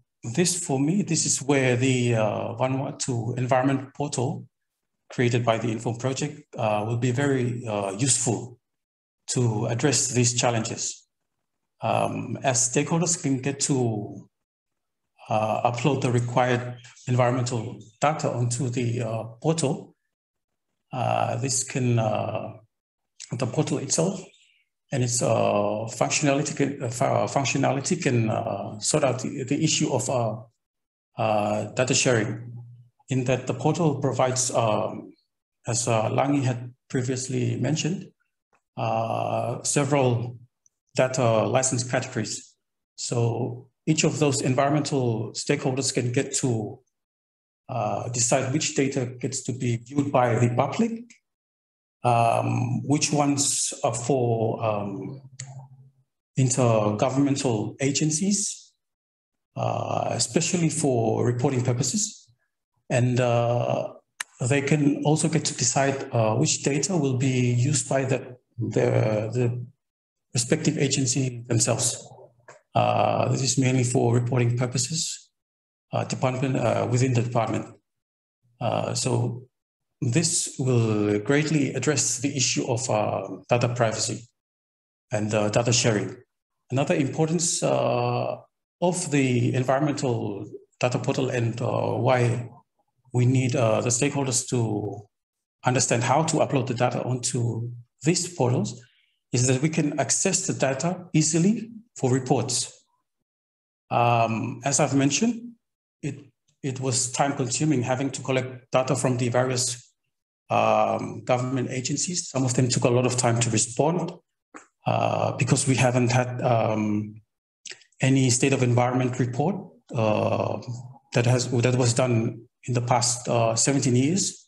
for me, this is where the Vanuatu Environment Portal created by the Inform Project will be very useful to address these challenges. As stakeholders can get to upload the required environmental data onto the portal, this can, the portal itself and its functionality can sort out the issue of data sharing, in that the portal provides, as Langi had previously mentioned, several data license categories. So each of those environmental stakeholders can get to decide which data gets to be viewed by the public, which ones are for intergovernmental agencies, especially for reporting purposes. And they can also get to decide which data will be used by the respective agency themselves. This is mainly for reporting purposes, within the department. So this will greatly address the issue of data privacy and data sharing. Another importance of the environmental data portal and why we need the stakeholders to understand how to upload the data onto these portals is that we can access the data easily for reports. As I've mentioned, it was time consuming having to collect data from the various government agencies. Some of them took a lot of time to respond because we haven't had any state of environment report that was done in the past 17 years.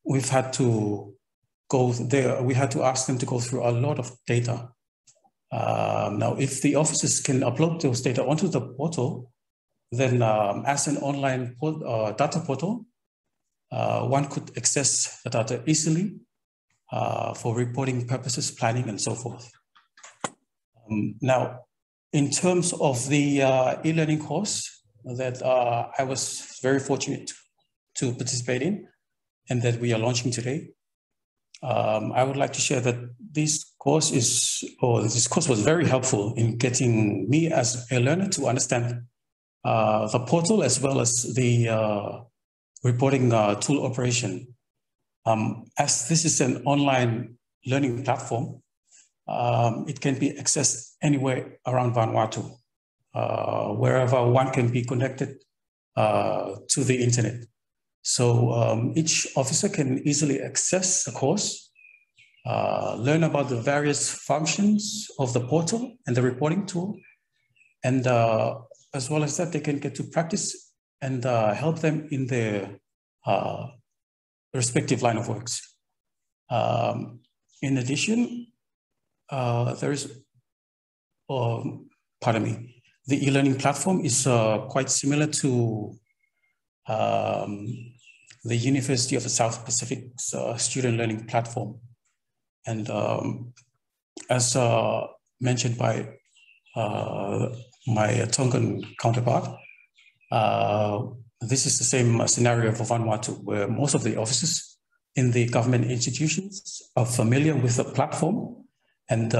We've had to go there. We had to ask them to go through a lot of data. Now, if the officers can upload those data onto the portal, then as an online data portal, one could access the data easily for reporting purposes, planning, and so forth. Now, in terms of the e-learning course that I was very fortunate to participate in and that we are launching today, I would like to share that this course was very helpful in getting me as a learner to understand the portal as well as the reporting tool operation. As this is an online learning platform, it can be accessed anywhere around Vanuatu, wherever one can be connected to the internet. So each officer can easily access the course, learn about the various functions of the portal and the reporting tool, and as well as that, they can get to practice and help them in their respective line of works. In addition, there the e-learning platform is quite similar to the University of the South Pacific's student learning platform. And as mentioned by my Tongan counterpart, this is the same scenario for Vanuatu, where most of the officers in the government institutions are familiar with the platform and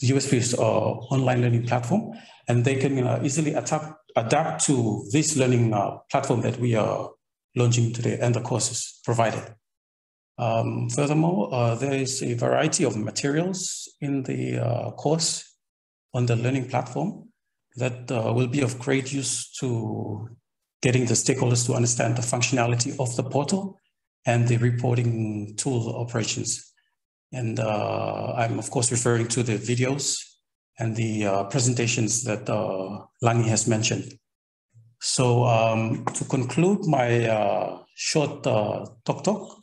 USP's online learning platform, and they can easily adapt to this learning platform that we are launching today and the courses provided. Furthermore, there is a variety of materials in the course on the learning platform that will be of great use to getting the stakeholders to understand the functionality of the portal and the reporting tool operations. And I'm of course referring to the videos and the presentations that Langi has mentioned. So to conclude my short talk,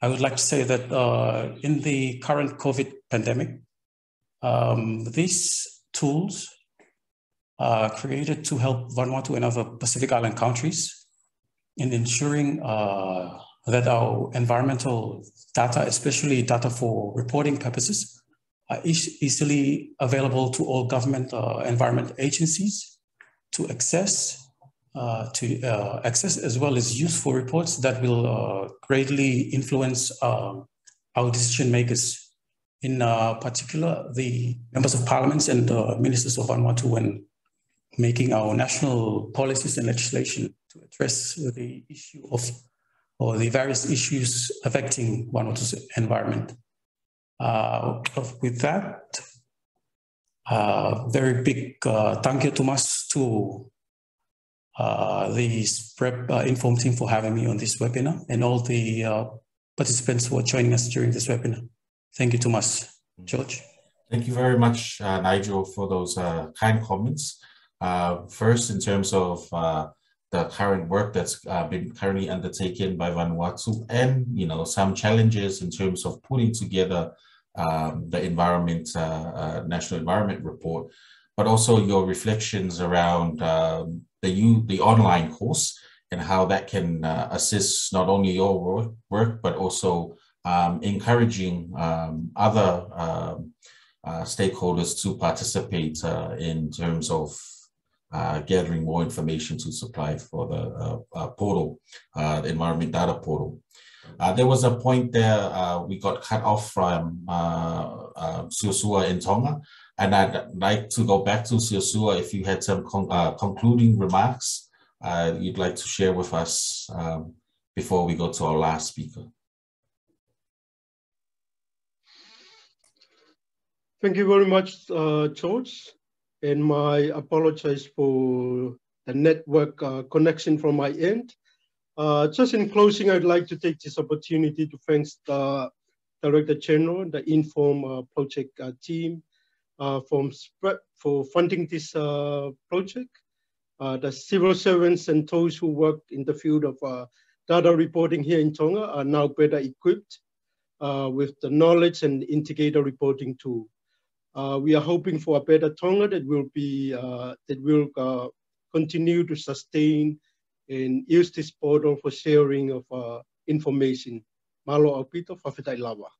I would like to say that in the current COVID pandemic, these tools are created to help Vanuatu and other Pacific Island countries in ensuring that our environmental data, especially data for reporting purposes, are easily available to all government environment agencies to access, as well as useful reports that will greatly influence our decision makers, in particular the members of parliaments and ministers of Vanuatu when making our national policies and legislation to address the issue of, or the various issues affecting Vanuatu's environment. With that, very big thank you to the SPREP Inform team for having me on this webinar, and all the participants who are joining us during this webinar. Thank you, Thomas. George. Thank you very much, Nigel, for those kind comments. First, in terms of the current work that's been currently undertaken by Vanuatu, and some challenges in terms of putting together the environment, National Environment Report, but also your reflections around the online course and how that can assist not only your work, but also encouraging other stakeholders to participate in terms of gathering more information to supply for the portal, the environment data portal. There was a point there we got cut off from Siosua in Tonga, and I'd like to go back to Siosua if you had some concluding remarks you'd like to share with us before we go to our last speaker. Thank you very much, George. And my apologies for the network connection from my end. Just in closing, I'd like to take this opportunity to thank the Director General, the Inform project team from SPREP for funding this project. The civil servants and those who work in the field of data reporting here in Tonga are now better equipped with the knowledge and indicator reporting tool. We are hoping for a better Tonga that will continue to sustain and use this portal for sharing of information. Malo aupito whawhetai lawa.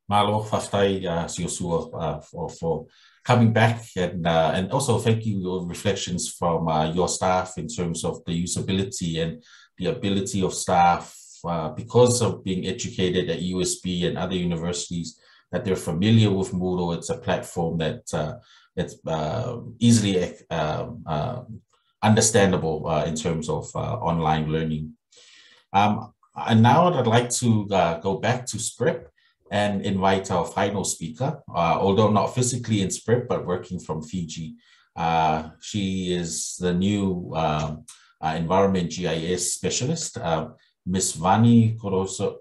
Malo whawhetai Siosua for coming back, and also thank you for reflections from your staff in terms of the usability and the ability of staff because of being educated at USB and other universities, that they're familiar with Moodle. It's a platform that it's easily understandable in terms of online learning. And now I'd like to go back to SPREP and invite our final speaker, although not physically in SPREP, but working from Fiji. She is the new Environment GIS Specialist, Miss Vani Koroiso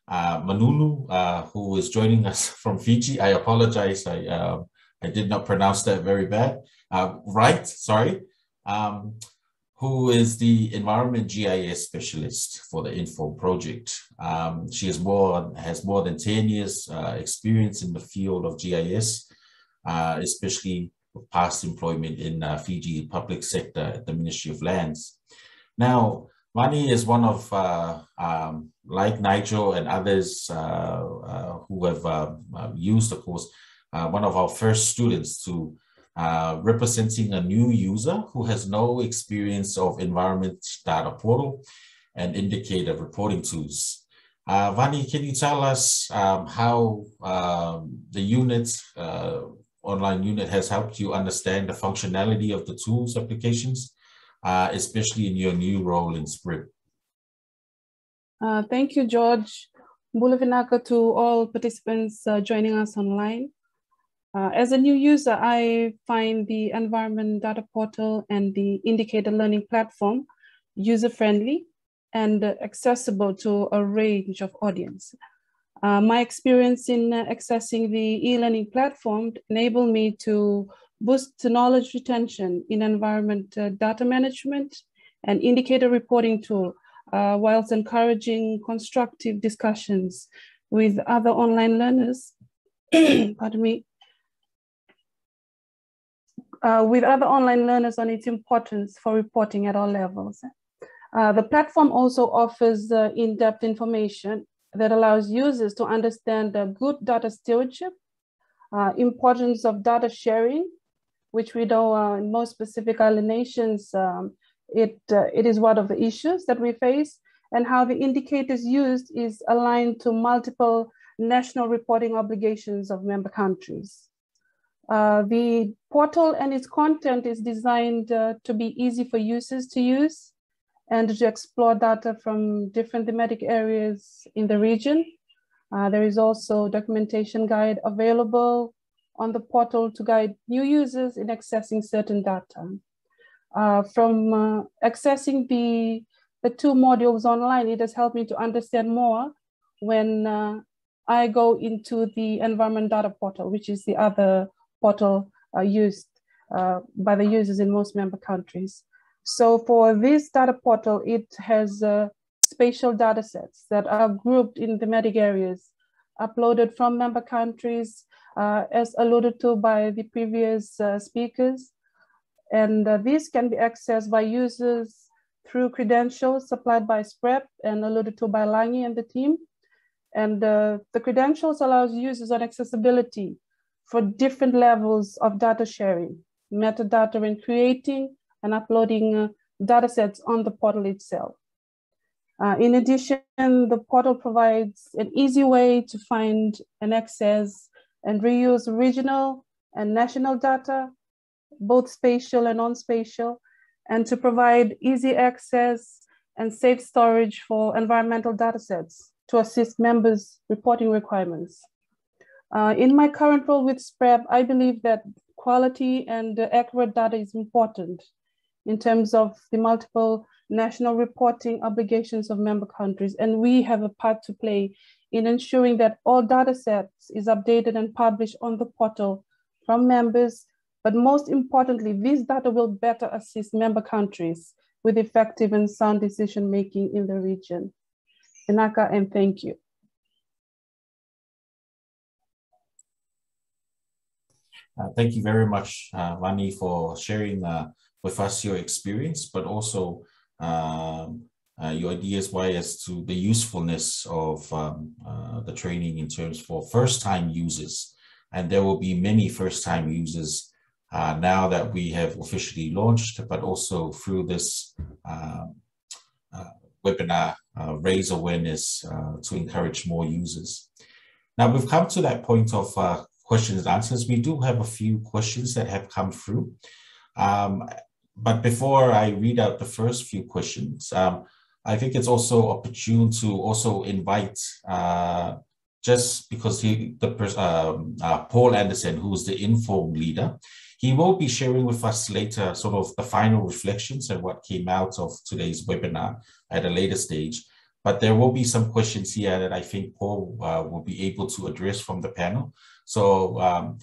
Manunu, who is joining us from Fiji. I apologize, I did not pronounce that very bad. Right, sorry. who is the Environment GIS Specialist for the Inform project. She has more than 10 years experience in the field of GIS, especially with past employment in Fiji public sector at the Ministry of Lands. Now, Vani is one of, like Nigel and others who have used the course, one of our first students to representing a new user who has no experience of environment data portal and indicator reporting tools. Vani, can you tell us how the unit, online unit, has helped you understand the functionality of the tools applications, especially in your new role in SPREP? Thank you, George. Bula vinaka to all participants joining us online. As a new user, I find the Environment Data Portal and the Indicator Learning Platform user-friendly and accessible to a range of audience. My experience in accessing the e-learning platform enabled me to boost knowledge retention in environment data management and indicator reporting tool, whilst encouraging constructive discussions with other online learners, pardon me, with other online learners on its importance for reporting at all levels. The platform also offers in-depth information that allows users to understand the good data stewardship, importance of data sharing, which we know in most Pacific Island nations, it is one of the issues that we face, and how the indicators used is aligned to multiple national reporting obligations of member countries. The portal and its content is designed to be easy for users to use and to explore data from different thematic areas in the region. There is also documentation guide available on the portal to guide new users in accessing certain data. From accessing the two modules online, it has helped me to understand more when I go into the Environment Data Portal, which is the other portal used by the users in most member countries. So for this data portal, it has spatial data sets that are grouped in thematic areas, uploaded from member countries, as alluded to by the previous speakers. And these can be accessed by users through credentials supplied by SPREP and alluded to by Langi and the team. And the credentials allows users on accessibility for different levels of data sharing, metadata in creating and uploading data sets on the portal itself. In addition, the portal provides an easy way to find and access and reuse regional and national data, both spatial and non-spatial, and to provide easy access and safe storage for environmental data sets to assist members' reporting requirements. In my current role with SPREP, I believe that quality and accurate data is important in terms of the multiple national reporting obligations of member countries. And we have a part to play in ensuring that all data sets is updated and published on the portal from members. But most importantly, this data will better assist member countries with effective and sound decision-making in the region. Inaka, and thank you. Thank you very much, Vani, for sharing with us your experience, but also your ideas as to the usefulness of the training in terms for first-time users. And there will be many first-time users now that we have officially launched, but also through this webinar, raise awareness to encourage more users. Now we've come to that point of questions and answers. We do have a few questions that have come through. But before I read out the first few questions, I think it's also opportune to also invite, just because Paul Anderson, who's the Inform leader, he will be sharing with us later sort of the final reflections and what came out of today's webinar at a later stage. But there will be some questions here that I think Paul will be able to address from the panel. So I'll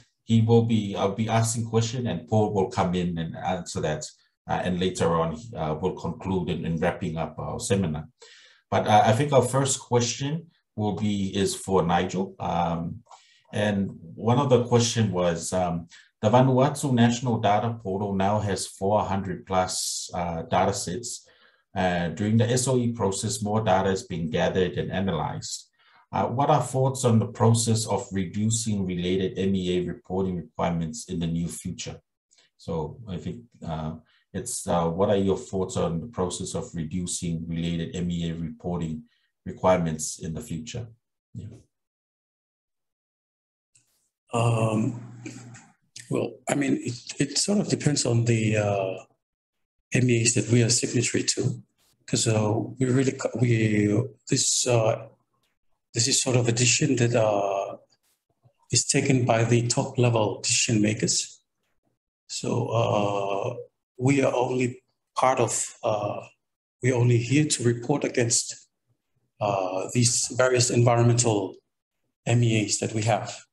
be asking questions and Paul will come in and answer that and later on we'll conclude in wrapping up our seminar. But I think our first question is for Nigel. And one of the question was, the Vanuatu National Data Portal now has 400 plus data sets. During the SOE process, more data is being gathered and analyzed. What are thoughts on the process of reducing related MEA reporting requirements in the near future? So I think what are your thoughts on the process of reducing related MEA reporting requirements in the future? Yeah. Well, I mean, it sort of depends on the MEAs that we are signatory to, because this is sort of a decision that is taken by the top level decision makers. So we are only part of, we're only here to report against these various environmental MEAs that we have.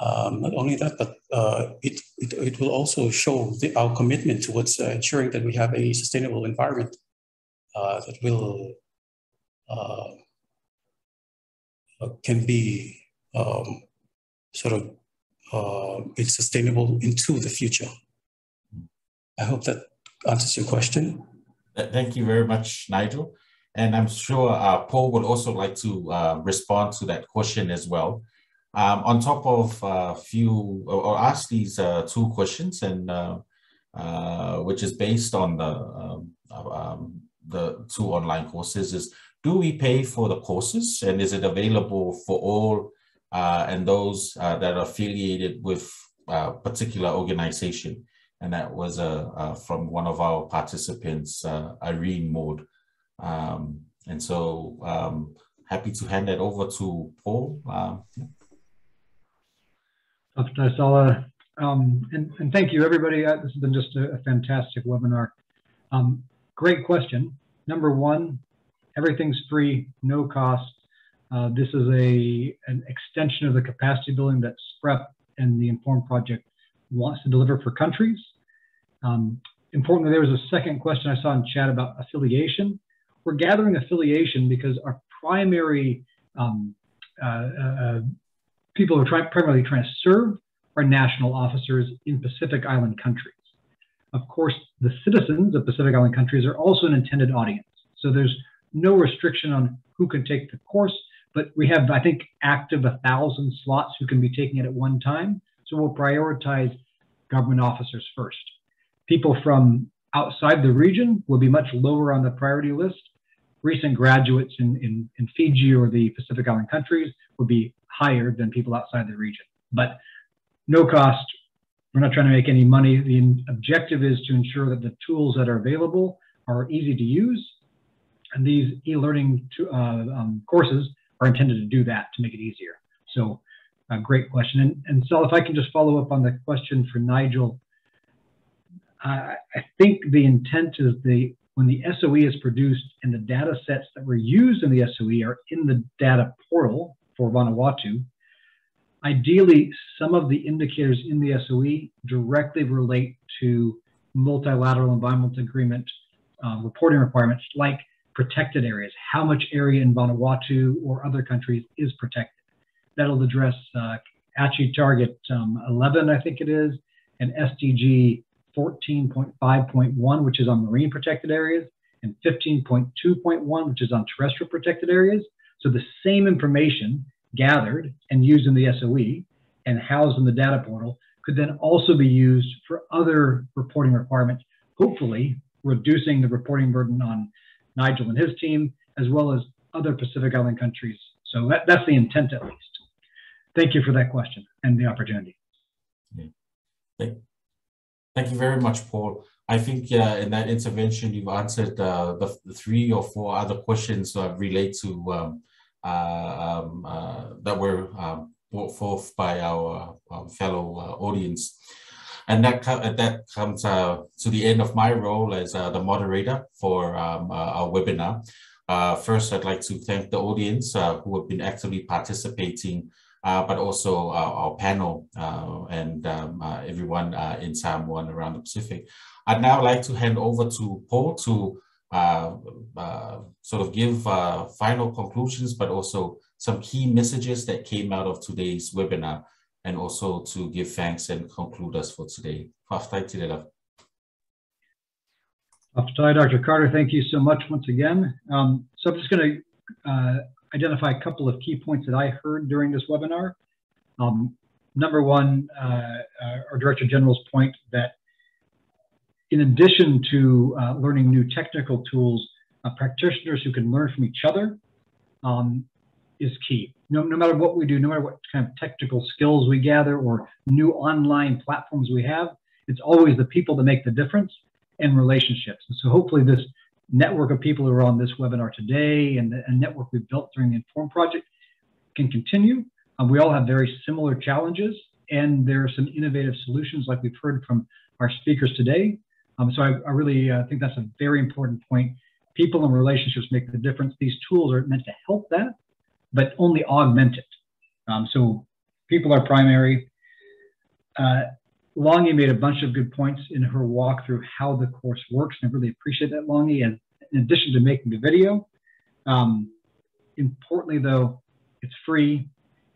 Not only that, but it will also show our commitment towards ensuring that we have a sustainable environment that will can be it's sustainable into the future. I hope that answers your question. Thank you very much, Nigel. And I'm sure Paul would also like to respond to that question as well. On top of ask these two questions, and which is based on the two online courses, is do we pay for the courses, and is it available for all and those that are affiliated with a particular organization? And that was from one of our participants, Irene Maud. And so happy to hand that over to Paul. And thank you, everybody. This has been just a fantastic webinar. Great question. Number one, everything's free, no cost. This is an extension of the capacity building that SPREP and the Inform Project wants to deliver for countries. Importantly, there was a second question I saw in chat about affiliation. We're gathering affiliation because our primary people who are primarily trying to serve are national officers in Pacific Island countries. Of course, the citizens of Pacific Island countries are also an intended audience. So there's no restriction on who can take the course, but we have, I think, active 1,000 slots who can be taking it at one time. So we'll prioritize government officers first. People from outside the region will be much lower on the priority list. Recent graduates in Fiji or the Pacific Island countries will be higher than people outside the region, but no cost. We're not trying to make any money. The objective is to ensure that the tools that are available are easy to use, and these e-learning courses are intended to do that, to make it easier. So a great question. And so if I can just follow up on the question for Nigel, I think the intent is when the SOE is produced and the data sets that were used in the SOE are in the data portal for Vanuatu, ideally, some of the indicators in the SOE directly relate to multilateral environmental agreement reporting requirements, like protected areas. How much area in Vanuatu or other countries is protected? That'll address ACHI target 11, I think it is, and SDG 14.5.1, which is on marine protected areas, and 15.2.1, which is on terrestrial protected areas. So the same information gathered and used in the SOE and housed in the data portal could then also be used for other reporting requirements, hopefully reducing the reporting burden on Nigel and his team, as well as other Pacific Island countries. So that's the intent, at least. Thank you for that question and the opportunity. Thank you very much, Paul. I think in that intervention, you've answered the 3 or 4 other questions relate to that were brought forth by our fellow audience. And that comes to the end of my role as the moderator for our webinar. First, I'd like to thank the audience who have been actively participating but also our panel and everyone in Samoa and around the Pacific. I'd now like to hand over to Paul to sort of give final conclusions, but also some key messages that came out of today's webinar, and also to give thanks and conclude us for today. Dr. Carter, thank you so much once again. So I'm just going to identify a couple of key points that I heard during this webinar. Number one, our Director General's point that in addition to learning new technical tools, practitioners who can learn from each other is key. No matter what we do, no matter what kind of technical skills we gather or new online platforms we have, it's always the people that make the difference and relationships. And so hopefully this network of people who are on this webinar today and the network we built during the Inform project can continue. We all have very similar challenges, and there are some innovative solutions like we've heard from our speakers today. So I really think that's a very important point. People and relationships make the difference. These tools are meant to help that, but only augment it. So people are primary. Longi made a bunch of good points in her walk through how the course works, and I really appreciate that, Longi. And in addition to making the video, importantly though, it's free,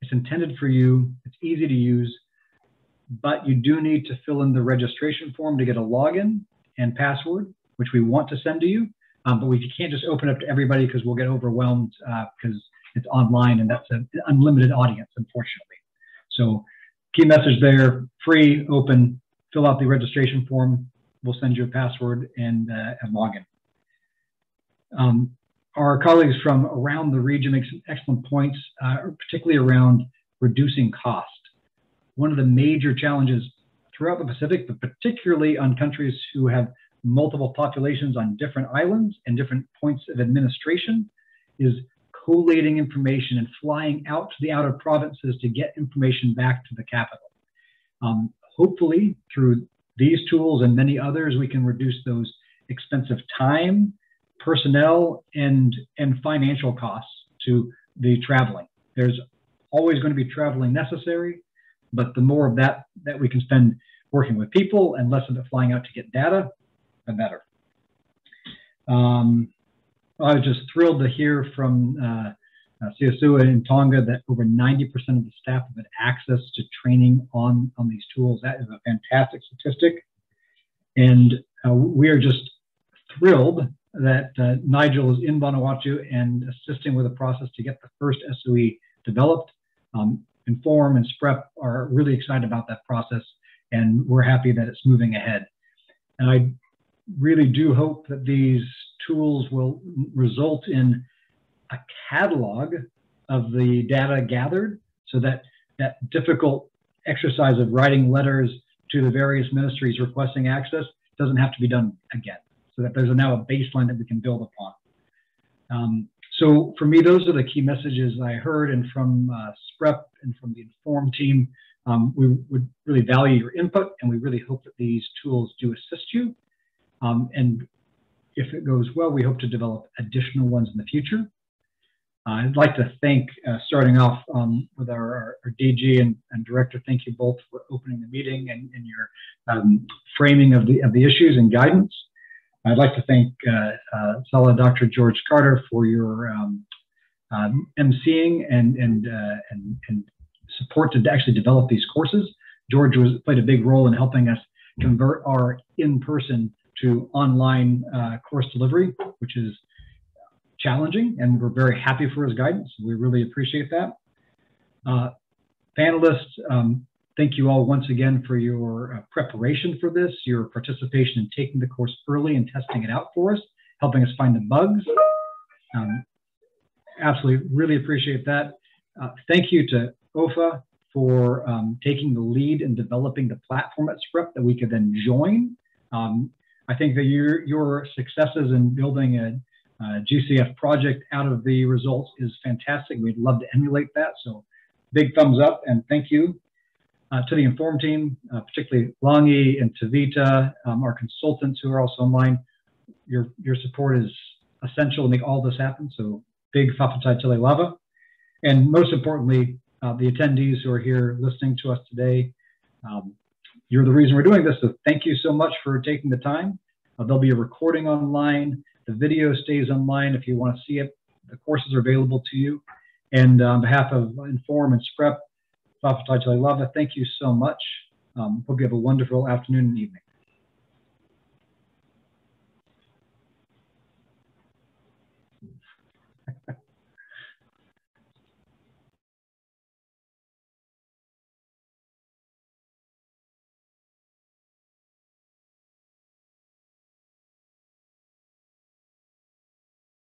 it's intended for you, it's easy to use, but you do need to fill in the registration form to get a login and password, which we want to send to you, but we can't just open up to everybody because we'll get overwhelmed because it's online and that's an unlimited audience, unfortunately. So key message there, free, open, fill out the registration form, we'll send you a password and a login. Our colleagues from around the region make some excellent points, particularly around reducing cost. One of the major challenges throughout the Pacific, but particularly on countries who have multiple populations on different islands and different points of administration, is collating information and flying out to the outer provinces to get information back to the capital. Hopefully, through these tools and many others, we can reduce those expensive time, personnel, and financial costs to the traveling. There's always going to be traveling necessary, but the more of that we can spend working with people and less of it flying out to get data, the better. I was just thrilled to hear from Siasua in Tonga that over 90% of the staff have had access to training on these tools. That is a fantastic statistic. And we are just thrilled that Nigel is in Vanuatu and assisting with the process to get the first SOE developed. Inform and SPREP are really excited about that process, and we're happy that it's moving ahead. And I really do hope that these tools will result in a catalog of the data gathered, so that that difficult exercise of writing letters to the various ministries requesting access doesn't have to be done again, so that there's now a baseline that we can build upon. So for me, those are the key messages I heard, and from SPREP and from the Inform team, we would really value your input, and we really hope that these tools do assist you. And if it goes well, we hope to develop additional ones in the future. I'd like to thank, starting off with our DG and director, thank you both for opening the meeting and your framing of the issues and guidance. I'd like to thank Sala Dr. George Carter for your emceeing and support to actually develop these courses. George played a big role in helping us convert our in-person to online course delivery, which is challenging, and we're very happy for his guidance. We really appreciate that. Panelists, thank you all once again for your preparation for this, your participation in taking the course early and testing it out for us, helping us find the bugs. Absolutely, really appreciate that. Thank you to OFA for taking the lead in developing the platform at SPREP that we could then join. I think that your successes in building a GCF project out of the results is fantastic. We'd love to emulate that. So big thumbs up and thank you. To the Inform team, particularly Longi and Tavita, our consultants who are also online. Your support is essential to make all this happen. So big whawhatai tele lava. And most importantly, the attendees who are here listening to us today. You're the reason we're doing this, so thank you so much for taking the time. There'll be a recording online. The video stays online if you want to see it. The courses are available to you. And on behalf of Inform and SPREP, thank you so much. Hope you have a wonderful afternoon and evening.